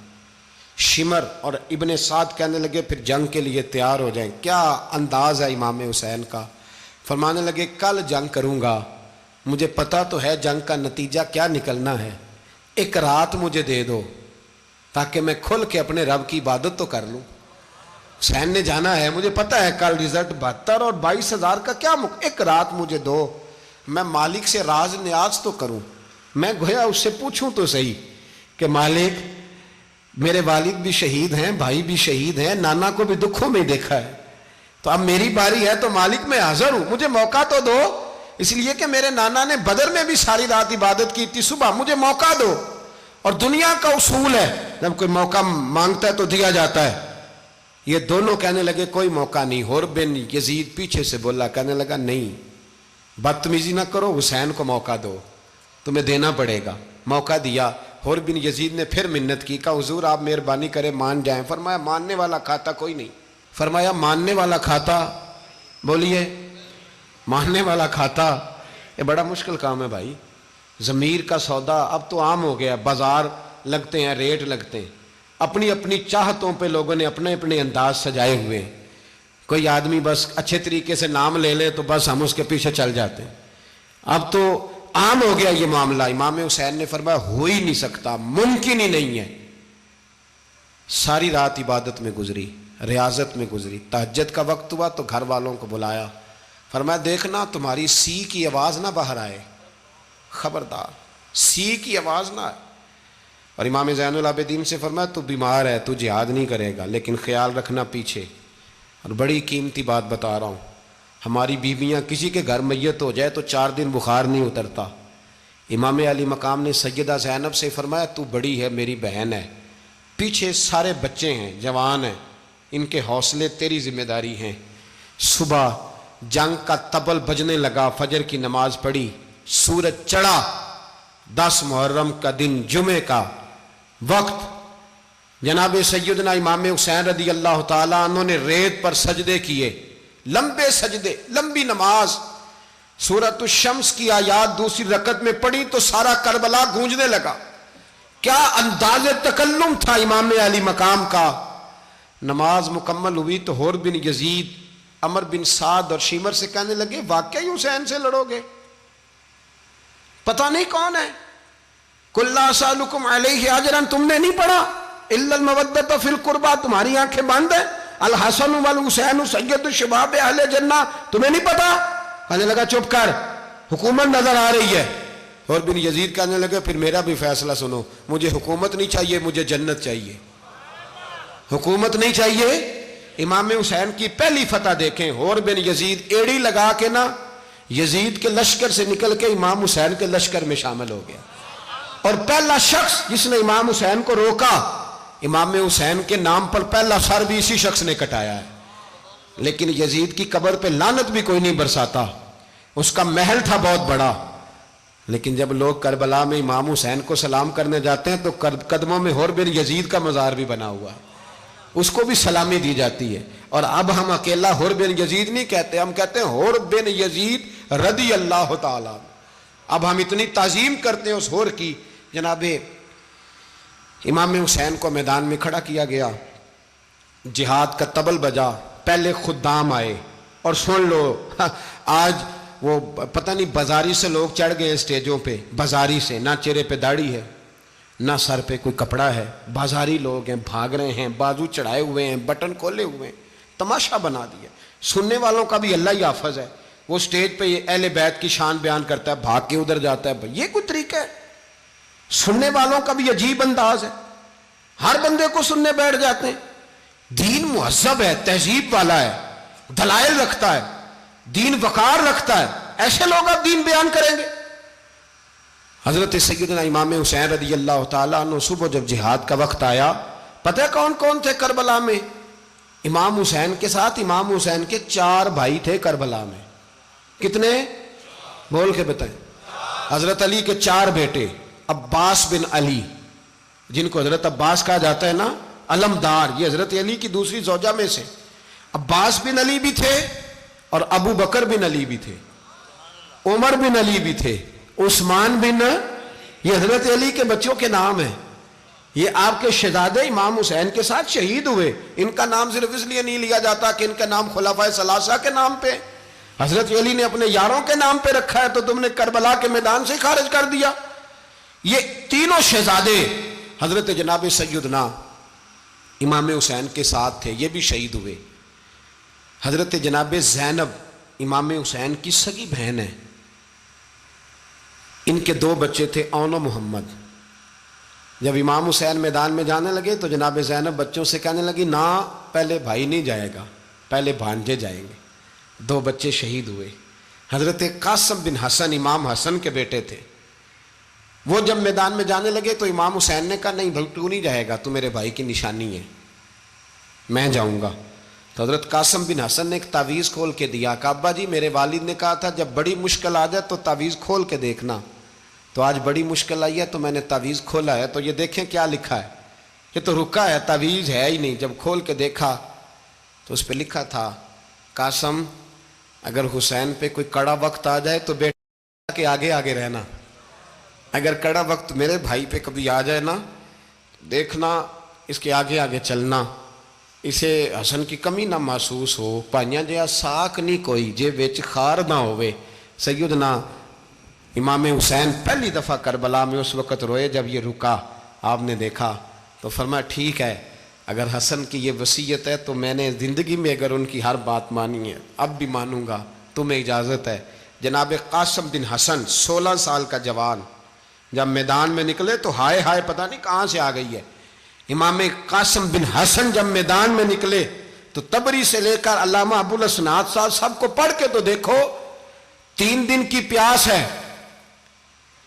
شمر اور ابن سعد کہنے لگے پھر جنگ کے لیے تیار ہو جائیں۔ کیا انداز ہے امام حسین کا، فرمانے لگے کل جنگ کروں گا، مجھے پتا تو ہے جنگ کا نتیجہ کیا نکلنا ہے، 1 رات مجھے دے دو تاکہ میں کھل کے اپنے رب کی عبادت تو کر لوں۔ حسین نے جانا ہے، مجھے پتا ہے کل رزلٹ 72 اور 22,000 کا کیا 1 رات مجھے دو، میں مالک سے راز نیاز تو کروں، میں گویا اس سے پوچھوں تو صحیح کہ مالک میرے والد بھی شہید ہیں، بھائی بھی شہید ہیں، نانا کو بھی دکھوں میں دیکھا ہے، تو اب میری باری ہے تو مالک میں حاضر ہوں، مجھے موقع تو دو، اس لیے کہ میرے نانا نے بدر میں بھی ساری رات عبادت کی تھی، صبح مجھے موقع دو۔ اور دنیا کا اصول ہے جب کوئی موقع مانگتا ہے تو دیا جاتا ہے۔ یہ دونوں کہنے لگے کوئی موقع نہیں۔ حر بن یزید پیچھے سے بولا، کہنے لگا نہیں بدتمیزی نہ کرو، حسین کو موقع دو، تمہیں دینا پڑے گا۔ موقع دیا۔ حر بن یزید نے پھر منت کی، کہا حضور آپ مہربانی کریں مان جائیں۔ فرمایا ماننے والا کھاتا کوئی نہیں۔ فرمایا ماننے والا کھاتا، بولیے ماننے والا کھاتا، یہ بڑا مشکل کام ہے بھائی۔ ضمیر کا سودا اب تو عام ہو گیا، بازار لگتے ہیں، ریٹ لگتے ہیں، اپنی اپنی چاہتوں پہ لوگوں نے اپنے اپنے انداز سجائے ہوئے ہیں۔ کوئی آدمی بس اچھے طریقے سے نام لے لے تو بس ہم اس کے پیچھے چل جاتے ہیں، اب تو عام ہو گیا یہ معاملہ۔ امام حسین نے فرمایا ہو ہی نہیں سکتا، ممکن ہی نہیں ہے۔ ساری رات عبادت میں گزری، ریاضت میں گزری، تہجد کا وقت ہوا تو گھر والوں کو بلایا، فرمایا دیکھنا تمہاری سی کی آواز نہ باہر آئے، خبردار سی کی آواز نہ آئے۔ اور امام زین العابدین سے فرمایا تو بیمار ہے، تو جہاد نہیں کرے گا، لیکن خیال رکھنا پیچھے۔ اور بڑی قیمتی بات بتا رہا ہوں، ہماری بیویاں کسی کے گھر میت ہو جائے تو 4 دن بخار نہیں اترتا، امام علی مقام نے سیدہ زینب سے فرمایا تو بڑی ہے، میری بہن ہے، پیچھے سارے بچے ہیں، جوان ہیں، ان کے حوصلے تیری ذمہ داری ہیں۔ صبح جنگ کا طبل بجنے لگا، فجر کی نماز پڑھی، سورج چڑھا، 10 محرم کا دن، جمعے کا وقت، جناب سیدنا امام حسین رضی اللہ تعالیٰ عنہ نے ریت پر سجدے کیے، لمبے سجدے، لمبی نماز، سورۃ الشمس کی آیات دوسری رکعت میں پڑھی تو سارا کربلا گونجنے لگا۔ کیا انداز تکلم تھا امام علی مقام کا۔ نماز مکمل ہوئی تو حور بن یزید، عمر بن سعد اور شیمر سے کہنے لگے واقعی حسین سے لڑو گے؟ پتہ نہیں کون ہے۔ قُلْ لَا أَسْأَلُكُمْ عَلَيْهِ أَجْرًا، تم نے نہیں پڑھا إِلَّا الْمَوَدَّةَ فِي الْقُرْبَى، تمہاری آنکھیں بند ہیں، الحسن والحسین سید الشباب اہل جنہ، تمہیں نہیں پتا؟ کہنے لگا چپ کر، حکومت نظر آ رہی ہے۔ اور بن یزید کہنے لگے پھر میرا بھی فیصلہ سنو، مجھے حکومت نہیں چاہیے، مجھے جنت چاہیے۔ حکومت نہیں چاہیے۔ امام حسین کی پہلی فتح دیکھیں، اور بن یزید ایڑی لگا کے نا یزید کے لشکر سے نکل کے امام حسین کے لشکر میں شامل ہو گیا، اور پہلا شخص جس نے امام حسین کو روکا، امام حسین کے نام پر پہلا سر بھی اسی شخص نے کٹایا ہے۔ لیکن یزید کی قبر پہ لعنت بھی کوئی نہیں برساتا، اس کا محل تھا بہت بڑا، لیکن جب لوگ کربلا میں امام حسین کو سلام کرنے جاتے ہیں تو قدموں میں حور بن یزید کا مزار بھی بنا ہوا ہے، اس کو بھی سلامی دی جاتی ہے۔ اور اب ہم اکیلا حور بن یزید نہیں کہتے، ہم کہتے ہیں حور بن یزید رضی اللہ تعالیٰ۔ اب ہم اتنی تعظیم کرتے ہیں اس حور کی۔ جناب امام حسین کو میدان میں کھڑا کیا گیا، جہاد کا طبل بجا، پہلے خدام آئے، اور سن لو آج وہ پتہ نہیں بازاری سے لوگ چڑھ گئے اسٹیجوں پہ، بازاری سے، نہ چہرے پہ داڑھی ہے، نہ سر پہ کوئی کپڑا ہے، بازاری لوگ ہیں، بھاگ رہے ہیں، بازو چڑھائے ہوئے ہیں، بٹن کھولے ہوئے ہیں، تماشا بنا دیا۔ سننے والوں کا بھی اللہ ہی حافظ ہے، وہ سٹیج پہ اہل بیت کی شان بیان کرتا ہے، بھاگ کے ادھر جاتا ہے، یہ کوئی طریقہ ہے؟ سننے والوں کا بھی عجیب انداز ہے، ہر بندے کو سننے بیٹھ جاتے ہیں۔ دین مہذب ہے، تہذیب والا ہے، دلائل رکھتا ہے، دین وقار رکھتا ہے، ایسے لوگ اب دین بیان کریں گے؟ حضرت سیدنا امام حسین رضی اللہ تعالیٰ عنہ صبح جب جہاد کا وقت آیا، پتہ کون کون تھے کربلا میں؟ امام حسین کے ساتھ امام حسین کے 4 بھائی تھے کربلا میں۔ کتنے؟ بول کے بتائیں۔ حضرت علی کے 4 بیٹے، عباس بن علی، جن کو حضرت عباس کہا جاتا ہے نا، علمدار، یہ حضرت علی کی دوسری زوجہ میں سے۔ عباس بن علی بھی تھے، اور ابو بکر بن علی بھی تھے، عمر بن علی بھی تھے، عثمان بن، یہ حضرت علی کے بچوں کے نام ہیں۔ یہ آپ کے شہزادے امام حسین کے ساتھ شہید ہوئے، ان کا نام صرف اس لیے نہیں لیا جاتا کہ ان کا نام خلفائے ثلاثہ کے نام پہ، حضرت علی نے اپنے یاروں کے نام پہ رکھا ہے، تو تم نے کربلا کے میدان سے خارج کر دیا۔ یہ تینوں شہزادے حضرت جناب سیدنا امام حسین کے ساتھ تھے، یہ بھی شہید ہوئے۔ حضرت جناب زینب امام حسین کی سگی بہن ہے، ان کے 2 بچے تھے، اون و محمد۔ جب امام حسین میدان میں جانے لگے تو جناب زینب بچوں سے کہنے لگی نہ، پہلے بھائی نہیں جائے گا، پہلے بھانجے جائیں گے۔ 2 بچے شہید ہوئے۔ حضرت قاسم بن حسن امام حسن کے بیٹے تھے، وہ جب میدان میں جانے لگے تو امام حسین نے کہا نہیں بھائی تو نہیں جائے گا، تو میرے بھائی کی نشانی ہے، میں جاؤں گا۔ تو حضرت قاسم بن حسن نے ایک تعویذ کھول کے دیا کہ ابا جی میرے والد نے کہا تھا جب بڑی مشکل آ جائے تو تعویذ کھول کے دیکھنا، تو آج بڑی مشکل آئی ہے تو میں نے تعویذ کھولا ہے، تو یہ دیکھیں کیا لکھا ہے، یہ تو رکا ہے، تعویذ ہے ہی نہیں۔ جب کھول کے دیکھا تو اس پہ لکھا تھا قاسم اگر حسین پہ کوئی کڑا وقت آ جائے تو بیٹا کے آگے آگے رہنا، اگر کڑا وقت میرے بھائی پہ کبھی آ جائے نا دیکھنا اس کے آگے آگے چلنا، اسے حسن کی کمی نہ محسوس ہو، پائیاں جہا ساک نہیں کوئی جے وچ خار نہ ہوئے۔ سیدنا امام حسین پہلی دفعہ کربلا میں اس وقت روئے جب یہ رکا، آپ نے دیکھا تو فرمایا ٹھیک ہے، اگر حسن کی یہ وصیت ہے تو میں نے زندگی میں اگر ان کی ہر بات مانی ہے اب بھی مانوں گا، تمہیں اجازت ہے۔ جناب قاسم بن حسن 16 سال کا جوان جب میدان میں نکلے تو ہائے ہائے پتہ نہیں کہاں سے آ گئی ہے۔ امام قاسم بن حسن جب میدان میں نکلے تو تبری سے لے کر علامہ ابو الاسناد صاحب سب کو پڑھ کے تو دیکھو، 3 دن کی پیاس ہے،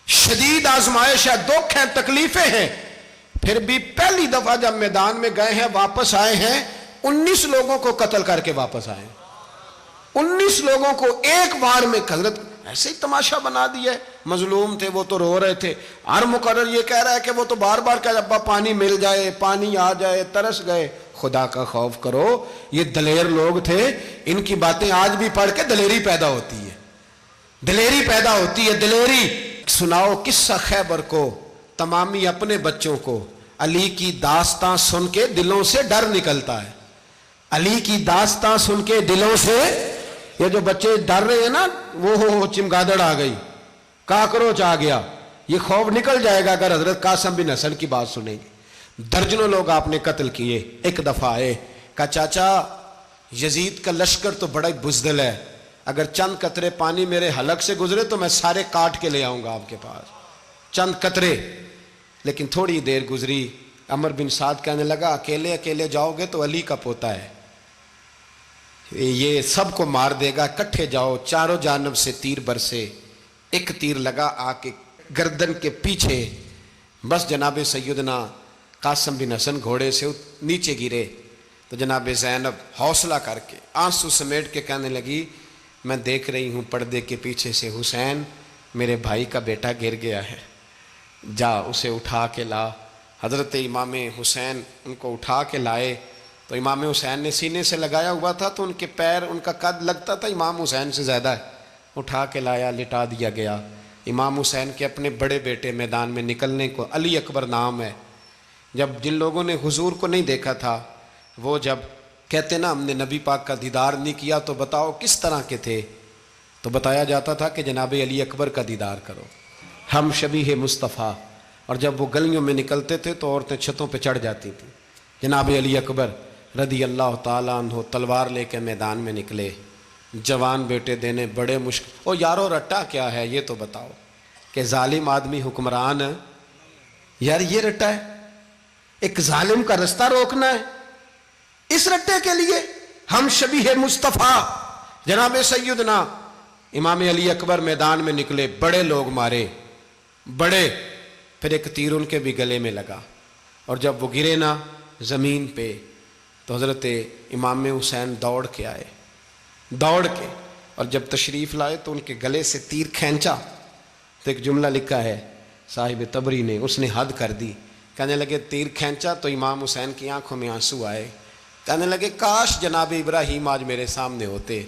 شدید آزمائش ہے، دکھ ہیں، تکلیفیں ہیں، پھر بھی پہلی دفعہ جب میدان میں گئے ہیں واپس آئے ہیں 19 لوگوں کو قتل کر کے واپس آئے ہیں۔ 19 لوگوں کو ایک بار میں حضرت ایسے ہی تماشا بنا دیا ہے۔ مظلوم تھے وہ تو رو رہے تھے، ہر مقرر یہ کہہ رہا ہے کہ وہ تو بار بار کہہ ابا پانی مل جائے، پانی آ جائے، ترس گئے۔ خدا کا خوف کرو، یہ دلیر لوگ تھے، ان کی باتیں آج بھی پڑھ کے دلیری پیدا ہوتی ہے، دلیری پیدا ہوتی ہے، دلیری۔ سناؤ قصہ خیبر کو، تمامی اپنے بچوں کو علی کی داستان سن کے دلوں سے ڈر نکلتا ہے، علی کی داستان سن کے دلوں سے۔ یہ جو بچے ڈر رہے ہیں نا، وہ چمگادڑ آ گئی، کاکروچ آ گیا، یہ خوف نکل جائے گا اگر حضرت قاسم بن حسن کی بات سنیں گے۔ درجنوں لوگ آپ نے قتل کیے۔ ایک دفعہ آئے، کہا چاچا یزید کا لشکر تو بڑا بزدل ہے، اگر چند قطرے پانی میرے حلق سے گزرے تو میں سارے کاٹ کے لے آؤں گا آپ کے پاس، چند قطرے۔ لیکن تھوڑی دیر گزری، عمر بن سعد کہنے لگا اکیلے اکیلے جاؤ گے تو علی کا پوتا ہے، یہ سب کو مار دے گا، اکٹھے جاؤ۔ چاروں جانب سے تیر برسے، ایک تیر لگا آ کے گردن کے پیچھے، بس جناب سیدنا قاسم بن حسن گھوڑے سے نیچے گرے تو جناب زینب حوصلہ کر کے آنسو سمیٹ کے کہنے لگی میں دیکھ رہی ہوں پردے کے پیچھے سے حسین میرے بھائی کا بیٹا گر گیا ہے، جا اسے اٹھا کے لا۔ حضرت امام حسین ان کو اٹھا کے لائے تو امام حسین نے سینے سے لگایا ہوا تھا تو ان کے پیر، ان کا قد لگتا تھا امام حسین سے زیادہ ہے، اٹھا کے لایا، لٹا دیا گیا۔ امام حسین کے اپنے بڑے بیٹے میدان میں نکلنے کو، علی اکبر نام ہے، جب جن لوگوں نے حضور کو نہیں دیکھا تھا وہ جب کہتے نا ہم نے نبی پاک کا دیدار نہیں کیا تو بتاؤ کس طرح کے تھے، تو بتایا جاتا تھا کہ جناب علی اکبر کا دیدار کرو، ہم شبیہ مصطفیٰ۔ اور جب وہ گلیوں میں نکلتے تھے تو عورتیں چھتوں پہ چڑھ جاتی تھیں۔ جناب علی اکبر رضی اللہ تعالیٰ عنہ تلوار لے کے میدان میں نکلے، جوان بیٹے دینے بڑے مشکل۔ او یارو رٹا کیا ہے یہ تو بتاؤ، کہ ظالم آدمی حکمران، یار یہ رٹا ہے، ایک ظالم کا رستہ روکنا ہے، اس رٹے کے لیے ہم شبیہ مصطفیٰ۔ جناب سیدنا امام علی اکبر میدان میں نکلے، بڑے لوگ مارے، بڑے، پھر ایک تیر ان کے بھی گلے میں لگا، اور جب وہ گرے نا زمین پہ تو حضرت امام حسین دوڑ کے آئے، دوڑ کے، اور جب تشریف لائے تو ان کے گلے سے تیر کھینچا تو ایک جملہ لکھا ہے صاحب تبری نے، اس نے حد کر دی، کہنے لگے تیر کھینچا تو امام حسین کی آنکھوں میں آنسو آئے، کہنے لگے کاش جناب ابراہیم آج میرے سامنے ہوتے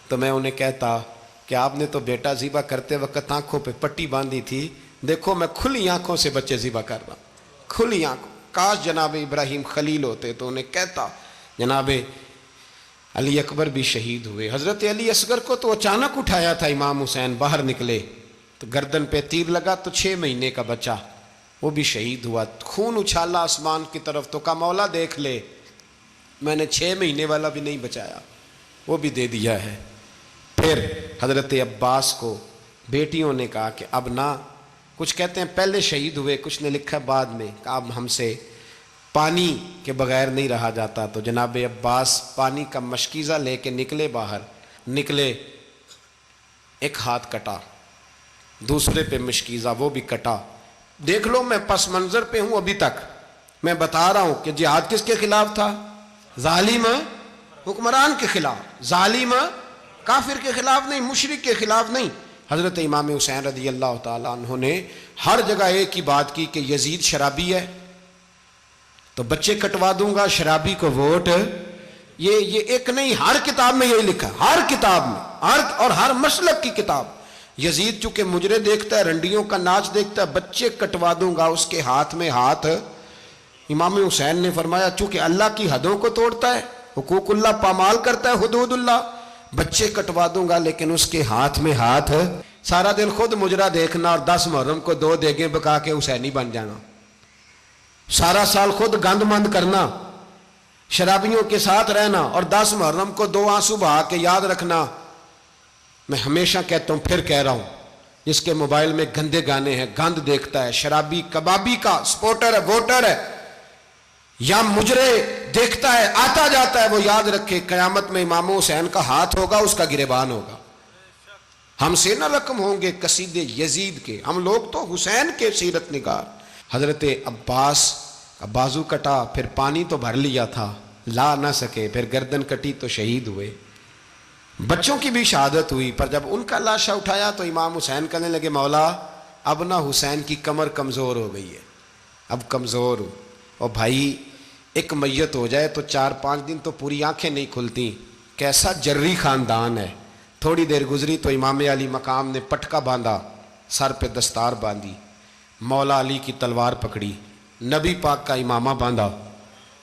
تو میں انہیں کہتا کہ آپ نے تو بیٹا ذبح کرتے وقت آنکھوں پہ پٹی باندھی تھی، دیکھو میں کھلی آنکھوں سے بچے ذبح کر رہا ہوں، کھلی آنکھوں، کاش جناب ابراہیم خلیل ہوتے تو انہیں کہتا۔ جناب علی اکبر بھی شہید ہوئے۔ حضرت علی اصغر کو تو اچانک اٹھایا تھا امام حسین، باہر نکلے تو گردن پہ تیر لگا تو 6 مہینے کا بچہ وہ بھی شہید ہوا، خون اچھالا آسمان کی طرف تو کہا مولا دیکھ لے میں نے 6 مہینے والا بھی نہیں بچایا، وہ بھی دے دیا ہے۔ پھر حضرت عباس کو بیٹیوں نے کہا کہ اب نہ، کچھ کہتے ہیں پہلے شہید ہوئے، کچھ نے لکھا بعد میں، کہ اب ہم سے پانی کے بغیر نہیں رہا جاتا، تو جناب عباس پانی کا مشکیزہ لے کے نکلے، باہر نکلے، ایک ہاتھ کٹا، دوسرے پہ مشکیزہ وہ بھی کٹا۔ دیکھ لو میں پس منظر پہ ہوں ابھی تک، میں بتا رہا ہوں کہ جہاد کس کے خلاف تھا؟ ظالم حکمران کے خلاف، ظالم کافر کے خلاف نہیں، مشرک کے خلاف نہیں۔ حضرت امام حسین رضی اللہ تعالیٰ عنہ نے ہر جگہ ایک ہی بات کی کہ یزید شرابی ہے تو بچے کٹوا دوں گا، شرابی کو ووٹ۔ یہ ایک نہیں، ہر کتاب میں یہی لکھا، ہر کتاب میں، اور ہر مسلک کی کتاب۔ یزید چونکہ مجرے دیکھتا ہے، رنڈیوں کا ناچ دیکھتا ہے، بچے کٹوا دوں گا، اس کے ہاتھ میں ہاتھ۔ امام حسین نے فرمایا چونکہ اللہ کی حدوں کو توڑتا ہے، حقوق اللہ پامال کرتا ہے، حدود اللہ، بچے کٹوا دوں گا لیکن اس کے ہاتھ میں ہاتھ۔ سارا دن خود مجرا دیکھنا اور 10 محرم کو 2 دیگیں پکا کے حسینی بن جانا، سارا سال خود گند مند کرنا، شرابیوں کے ساتھ رہنا، اور 10 محرم کو 2 آنسو بہا کے یاد رکھنا۔ میں ہمیشہ کہتا ہوں، پھر کہہ رہا ہوں، جس کے موبائل میں گندے گانے ہیں، گند دیکھتا ہے، شرابی کبابی کا سپورٹر ہے، ووٹر ہے، یا مجرے دیکھتا ہے آتا جاتا ہے، وہ یاد رکھے قیامت میں امام حسین کا ہاتھ ہوگا، اس کا گریبان ہوگا۔ ہم سے نہ رقم ہوں گے قصیدے یزید کے، ہم لوگ تو حسین کے سیرت نگار۔ حضرت عباس کا بازو کٹا، پھر پانی تو بھر لیا تھا، لا نہ سکے، پھر گردن کٹی تو شہید ہوئے۔ بچوں کی بھی شہادت ہوئی، پر جب ان کا لاشا اٹھایا تو امام حسین کہنے لگے مولا اب نہ حسین کی کمر کمزور ہو گئی ہے، اب کمزور ہو۔ اور بھائی ایک میت ہو جائے تو 4-5 دن تو پوری آنکھیں نہیں کھلتی، کیسا جری خاندان ہے۔ تھوڑی دیر گزری تو امام علی مقام نے پٹکا باندھا، سر پہ دستار باندھی، مولا علی کی تلوار پکڑی، نبی پاک کا امامہ باندھا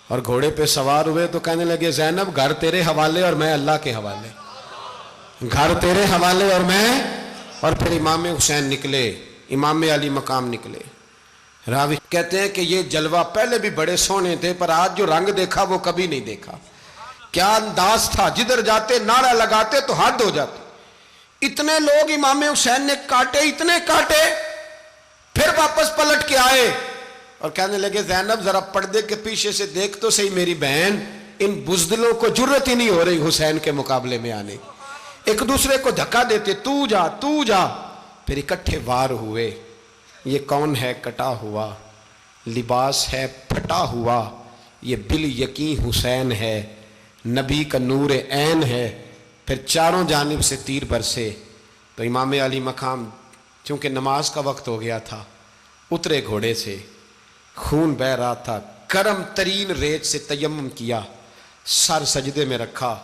اور گھوڑے پہ سوار ہوئے تو کہنے لگے زینب گھر تیرے حوالے اور میں اللہ کے حوالے، گھر تیرے حوالے اور میں۔ اور پھر امام حسین نکلے، امام علی مقام نکلے۔ راوی کہتے ہیں کہ یہ جلوہ پہلے بھی بڑے سونے تھے، پر آج جو رنگ دیکھا وہ کبھی نہیں دیکھا۔ کیا انداز تھا، جدھر جاتے نعرہ لگاتے تو حد ہو جاتے۔ اتنے لوگ امام حسین نے کاٹے، اتنے کاٹے، پھر واپس پلٹ کے آئے اور کہنے لگے زینب ذرا پردے کے پیچھے سے دیکھ تو صحیح میری بہن، ان بزدلوں کو جرت ہی نہیں ہو رہی حسین کے مقابلے میں آنے، ایک دوسرے کو دھکا دیتے، تو جا تو جا۔ پھر اکٹھے وار ہوئے۔ یہ کون ہے کٹا ہوا، لباس ہے پھٹا ہوا، یہ بال یقین حسین ہے، نبی کا نور عین ہے۔ پھر چاروں جانب سے تیر برسے تو امام علی مقام چونکہ نماز کا وقت ہو گیا تھا، اترے گھوڑے سے، خون بہہ رہا تھا، گرم ترین ریت سے تیمم کیا، سر سجدے میں رکھا،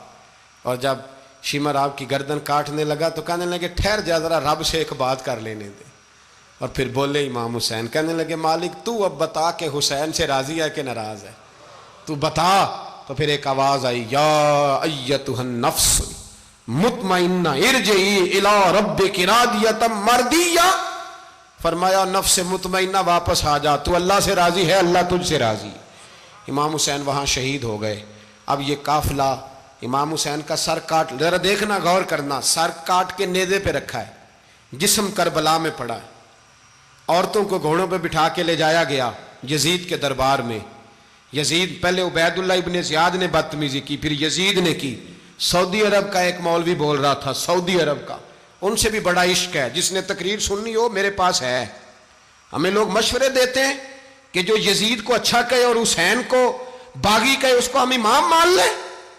اور جب شمر آپ کی گردن کاٹنے لگا تو کہنے لگے ٹھہر جا ذرا رب سے ایک بات کر لینے دے۔ اور پھر بولے امام حسین، کہنے لگے مالک تو اب بتا کہ حسین سے راضی ہے کہ ناراض ہے، تو بتا۔ تو پھر ایک آواز آئی، یا ایتھا النفس مطمئنہ ارجعی الی ربک راضیۃ مرضیہ، فرمایا نفس مطمئنہ واپس آ جا، تو اللہ سے راضی ہے، اللہ تجھ سے راضی۔ امام حسین وہاں شہید ہو گئے۔ اب یہ قافلہ امام حسین کا سر کاٹ، ذرا دیکھنا غور کرنا، سر کاٹ کے نیزے پہ رکھا ہے، جسم کربلا میں پڑا ہے، عورتوں کو گھوڑوں پہ بٹھا کے لے جایا گیا یزید کے دربار میں۔ یزید پہلے عبید اللہ ابن زیاد نے بدتمیزی کی، پھر یزید نے کی۔ سعودی عرب کا ایک مولوی بول رہا تھا، سعودی عرب کا، ان سے بھی بڑا عشق ہے، جس نے تقریر سننی ہو میرے پاس ہے۔ ہمیں لوگ مشورے دیتے ہیں کہ جو یزید کو اچھا کہے اور حسین کو باغی کہے اس کو ہم امام مان لیں،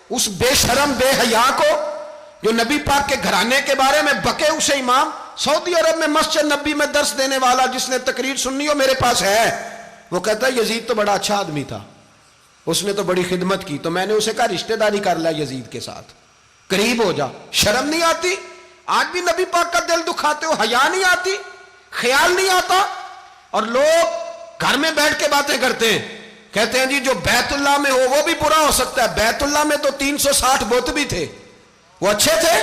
اس بے شرم بے حیا کو جو نبی پاک کے گھرانے کے بارے میں بکے اسے امام۔ سعودی عرب میں مسجد نبی میں درس دینے والا جس نے تقریر سننی ہو میرے پاس ہے، وہ کہتا ہے یزید تو بڑا اچھا آدمی تھا، اس نے تو بڑی خدمت کی، تو میں نے اسے کہا رشتہ داری کر لیا یزید کے ساتھ، قریب ہو جا۔ شرم نہیں آتی؟ آج بھی نبی پاک کا دل دکھاتے ہو، حیا نہیں آتی، خیال نہیں آتا؟ اور لوگ گھر میں بیٹھ کے باتیں کرتے ہیں، کہتے ہیں جی جو بیت اللہ میں ہو وہ بھی برا ہو سکتا ہے۔ بیت اللہ میں تو 360 بت بھی تھے، وہ اچھے تھے۔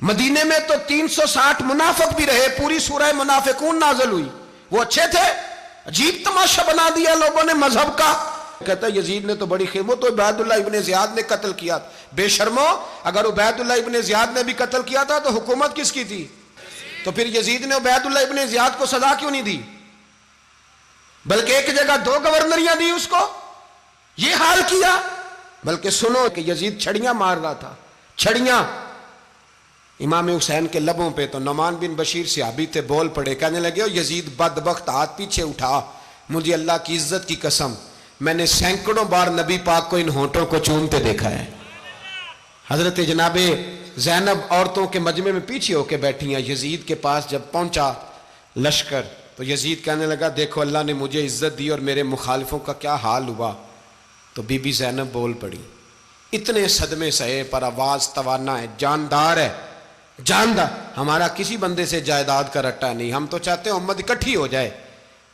مدینے میں تو 360 منافق بھی رہے، پوری سورہ منافقون نازل ہوئی، وہ اچھے تھے۔ عجیب تماشا بنا دیا لوگوں نے مذہب کا۔ کہتا ہے یزید نے تو بڑی خدمت، تو عبید اللہ ابن زیاد نے قتل کیا۔ بے شرمو، اگر عبید اللہ ابن زیاد نے بھی قتل کیا تھا تو حکومت کس کی تھی؟ تو پھر یزید نے عبید اللہ ابن زیاد کو سزا کیوں نہیں دی، بلکہ ایک جگہ 2 گورنریاں دی اس کو؟ یہ حال کیا۔ بلکہ سنو کہ یزید چھڑیاں مار رہا تھا، چھڑیاں امام حسین کے لبوں پہ۔ تو نعمان بن بشیر صحابی تھے، بول پڑے، کہنے لگے یزید بدبخت، ہاتھ پیچھے اٹھا، مجھے اللہ کی عزت کی قسم میں نے سینکڑوں بار نبی پاک کو ان ہونٹوں کو چومتے دیکھا ہے۔ حضرت جناب زینب عورتوں کے مجمع میں پیچھے ہو کے بیٹھی ہیں۔ یزید کے پاس جب پہنچا لشکر تو یزید کہنے لگا دیکھو اللہ نے مجھے عزت دی اور میرے مخالفوں کا کیا حال ہوا۔ تو بی بی زینب بول پڑی، اتنے صدمے سہے پر آواز توانا ہے، جاندار ہے، جاندار۔ ہمارا کسی بندے سے جائیداد کا رٹا نہیں، ہم تو چاہتے ہیں امت اکٹھی ہو جائے،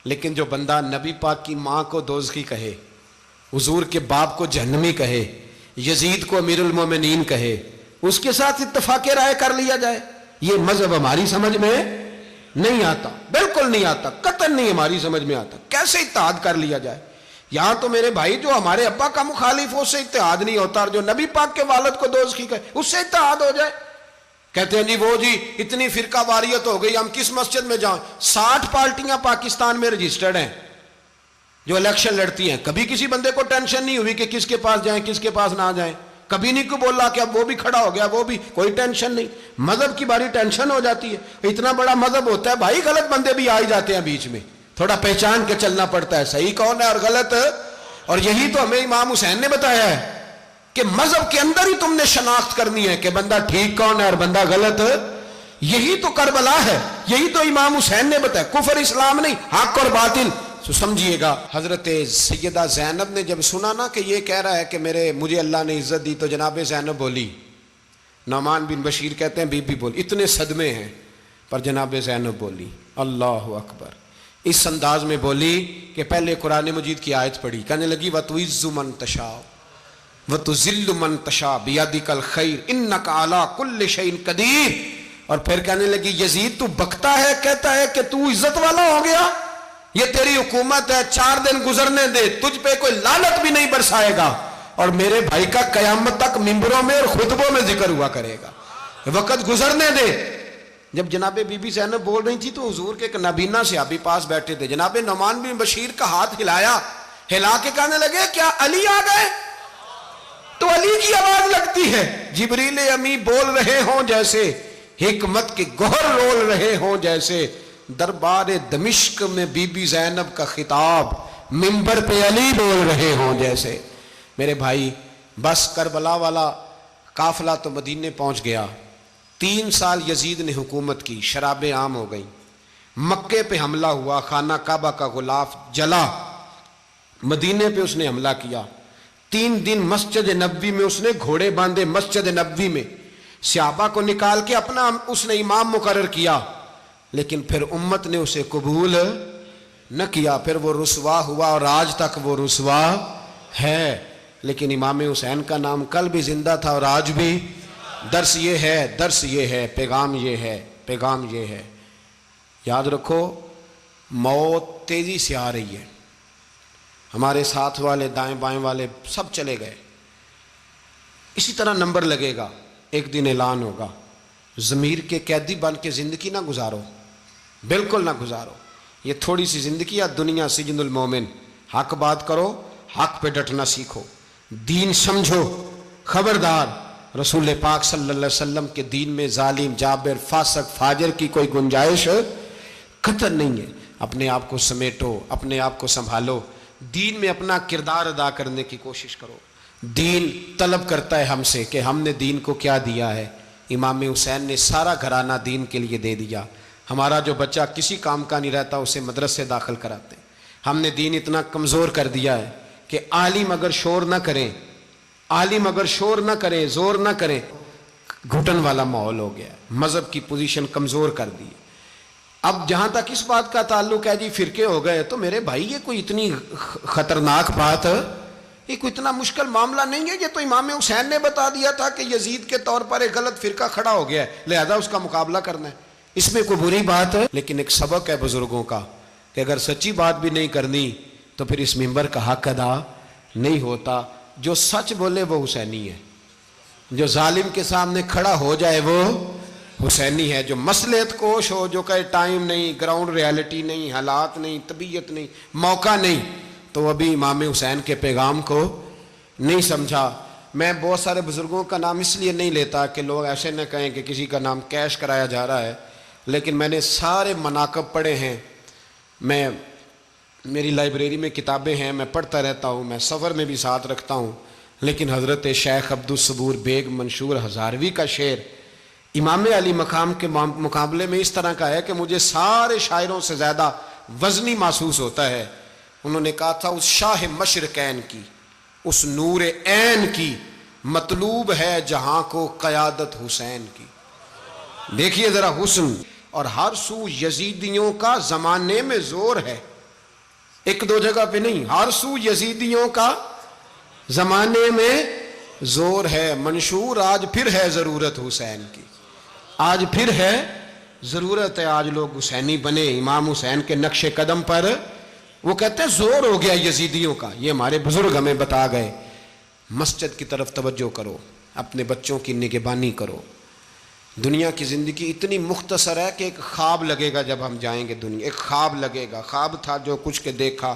لیکن جو بندہ نبی پاک کی ماں کو دوزخی کہے، حضور کے باپ کو جہنمی کہے، یزید کو امیر المومنین کہے، اس کے ساتھ اتفاق رائے کر لیا جائے، یہ مذہب ہماری سمجھ میں نہیں آتا، بالکل نہیں آتا، قطعاً نہیں ہماری سمجھ میں آتا۔ کیسے اتحاد کر لیا جائے؟ یہاں تو میرے بھائی جو ہمارے ابا کا مخالف ہو اس سے اتحاد نہیں ہوتا، اور جو نبی پاک کے والد کو دوزخی کہے اس سے اتحاد ہو جائے۔ کہتے ہیں جی وہ جی اتنی فرقہ واریت ہو گئی، ہم کس مسجد میں جائیں؟ 60 پارٹیاں پاکستان میں رجسٹرڈ ہیں جو الیکشن لڑتی ہیں، کبھی کسی بندے کو ٹینشن نہیں ہوئی کہ کس کے پاس جائیں کس کے پاس نہ جائیں۔ کبھی نہیں کو بولا کہ اب وہ بھی کھڑا ہو گیا, وہ بھی, کوئی ٹینشن نہیں. مذہب کی باری ٹینشن ہو جاتی ہے. اتنا بڑا مذہب ہوتا ہے بھائی, غلط بندے بھی آ جاتے ہیں بیچ میں, تھوڑا پہچان کے چلنا پڑتا ہے صحیح کون ہے اور غلط. اور یہی تو ہمیں امام حسین نے بتایا ہے کہ مذہب کے اندر ہی تم نے شناخت کرنی ہے کہ بندہ ٹھیک کون ہے اور بندہ غلط. یہی تو کربلا ہے, یہی تو امام حسین نے بتایا, کفر اسلام نہیں, حق اور باطل. تو سمجھیے گا, حضرت سیدہ زینب نے جب سنا نا کہ یہ کہہ رہا ہے کہ مجھے اللہ نے عزت دی, تو جناب زینب بولی, نعمان بن بشیر کہتے ہیں بی بی بولی, اتنے صدمے ہیں پر جناب زینب بولی اللہ اکبر, اس انداز میں بولی کہ پہلے قرآن مجید کی آیت پڑھی, کہنے لگی وَتُعِزُّ مَن تَشَاءُ وَتُذِلُّ مَن تَشَاءُ بِيَدِكَ الْخَيْرُ إِنَّكَ عَلَىٰ كُلِّ شَيْءٍ قَدِيرٌ. اور پھر کہنے لگی یزید تو بکتا ہے, کہتا ہے کہ تو عزت والا ہو گیا, یہ تیری حکومت ہے, 4 دن گزرنے دے, تجھ پہ کوئی لعنت بھی نہیں برسائے گا, اور میرے بھائی کا قیامت تک ممبروں میں اور خطبوں میں ذکر ہوا کرے گا, وقت گزرنے دے. جب جناب بی بی زینب بول رہی تھی تو حضور کے ایک نابینا صحابی پاس بیٹھے تھے, جناب نعمان بن بشیر کا ہاتھ ہلایا, ہلا کے کہنے لگے کیا علی آ گئے؟ تو علی کی آواز لگتی ہے, جبریل امی بول رہے ہوں جیسے, حکمت کے گوہر رول رہے ہوں جیسے, دربار دمشق میں بی بی زینب کا خطاب, منبر پہ علی بول رہے ہوں جیسے. میرے بھائی بس کربلا والا قافلہ تو مدینے پہنچ گیا, 3 سال یزید نے حکومت کی, شرابیں عام ہو گئیں, مکے پہ حملہ ہوا, خانہ کعبہ کا غلاف جلا, مدینے پہ اس نے حملہ کیا, 3 دن مسجد نبوی میں اس نے گھوڑے باندھے, مسجد نبوی میں صحابہ کو نکال کے اپنا اس نے امام مقرر کیا, لیکن پھر امت نے اسے قبول نہ کیا, پھر وہ رسوا ہوا اور آج تک وہ رسوا ہے. لیکن امام حسین کا نام کل بھی زندہ تھا اور آج بھی. درس یہ ہے, پیغام یہ ہے, یاد رکھو موت تیزی سے آ رہی ہے. ہمارے ساتھ والے دائیں بائیں والے سب چلے گئے, اسی طرح نمبر لگے گا, ایک دن اعلان ہوگا. ضمیر کے قیدی بن کے زندگی نہ گزارو, بالکل نہ گزارو. یہ تھوڑی سی زندگی ہے, دنیا سجن المومن. حق بات کرو, حق پہ ڈٹنا سیکھو, دین سمجھو. خبردار, رسول پاک صلی اللہ علیہ وسلم کے دین میں ظالم, جابر, فاسق, فاجر کی کوئی گنجائش قطع نہیں ہے. اپنے آپ کو سمیٹو, اپنے آپ کو سنبھالو, دین میں اپنا کردار ادا کرنے کی کوشش کرو. دین طلب کرتا ہے ہم سے کہ ہم نے دین کو کیا دیا ہے. امام حسین نے سارا گھرانہ دین کے لیے دے دیا. ہمارا جو بچہ کسی کام کا نہیں رہتا اسے مدرسے داخل کراتے ہیں. ہم نے دین اتنا کمزور کر دیا ہے کہ عالم اگر شور نہ کریں, زور نہ کریں, گھٹن والا ماحول ہو گیا. مذہب کی پوزیشن کمزور کر دی. اب جہاں تک اس بات کا تعلق ہے جی فرقے ہو گئے, تو میرے بھائی یہ کوئی اتنی خطرناک بات ہے, یہ کوئی اتنا مشکل معاملہ نہیں ہے. یہ تو امام حسین نے بتا دیا تھا کہ یزید کے طور پر ایک غلط فرقہ کھڑا ہو گیا ہے, لہذا اس کا مقابلہ کرنا ہے. اس میں کوئی بری بات ہے, لیکن ایک سبق ہے بزرگوں کا کہ اگر سچی بات بھی نہیں کرنی تو پھر اس منبر کا حق ادا نہیں ہوتا. جو سچ بولے وہ حسینی ہے, جو ظالم کے سامنے کھڑا ہو جائے وہ حسینی ہے. جو مصلحت کوش ہو, جو کہے ٹائم نہیں, گراؤنڈ ریالٹی نہیں, حالات نہیں, طبیعت نہیں, موقع نہیں, تو ابھی امام حسین کے پیغام کو نہیں سمجھا. میں بہت سارے بزرگوں کا نام اس لیے نہیں لیتا کہ لوگ ایسے نہ کہیں کہ کسی کا نام کیش کرایا جا رہا ہے, لیکن میں نے سارے مناقب پڑھے ہیں. میری لائبریری میں کتابیں ہیں, میں پڑھتا رہتا ہوں, میں سفر میں بھی ساتھ رکھتا ہوں. لیکن حضرت شیخ عبدالصبور بیگ منشور ہزاروی کا شعر امام علی مقام کے مقابلے میں اس طرح کا ہے کہ مجھے سارے شاعروں سے زیادہ وزنی محسوس ہوتا ہے. انہوں نے کہا تھا اس شاہ مشرقین کی, اس نور عین کی, مطلوب ہے جہاں کو قیادت حسین کی. دیکھیے ذرا حسن. اور ہر سو یزیدیوں کا زمانے میں زور ہے, ایک دو جگہ پہ نہیں, ہر سو یزیدیوں کا زمانے میں زور ہے. منشور آج پھر ہے ضرورت حسین کی, آج پھر ہے ضرورت ہے, آج لوگ حسینی بنے امام حسین کے نقش قدم پر. وہ کہتے ہیں زور ہو گیا یزیدیوں کا, یہ ہمارے بزرگ ہمیں بتا گئے. مسجد کی طرف توجہ کرو, اپنے بچوں کی نگہبانی کرو. دنیا کی زندگی اتنی مختصر ہے کہ ایک خواب لگے گا جب ہم جائیں گے دنیا, ایک خواب لگے گا. خواب تھا جو کچھ کے دیکھا,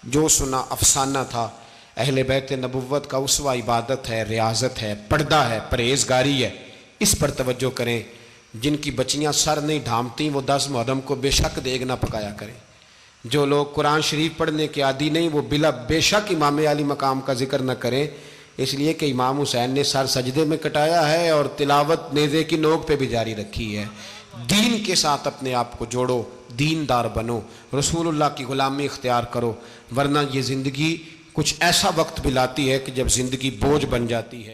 جو سنا افسانہ تھا. اہل بیت نبوت کا اسوہ عبادت ہے، ریاضت ہے، پردہ ہے، پرہیزگاری ہے، اس پر توجہ کریں۔ جن کی بچیاں سر نہیں ڈھانپتیں وہ 10 محرم کو بے شک دیگ نہ پکایا کریں۔ جو لوگ قرآن شریف پڑھنے کے عادی نہیں وہ بے شک امام علی مقام کا ذکر نہ کریں، اس لیے کہ امام حسین نے سر سجدے میں کٹایا ہے اور تلاوت نیزے کی نوک پہ بھی جاری رکھی ہے۔ دین کے ساتھ اپنے آپ کو جوڑو، دیندار بنو، رسول اللہ کی غلامی اختیار کرو، ورنہ یہ زندگی کچھ ایسا وقت بھی لاتی ہے کہ جب زندگی بوجھ بن جاتی ہے۔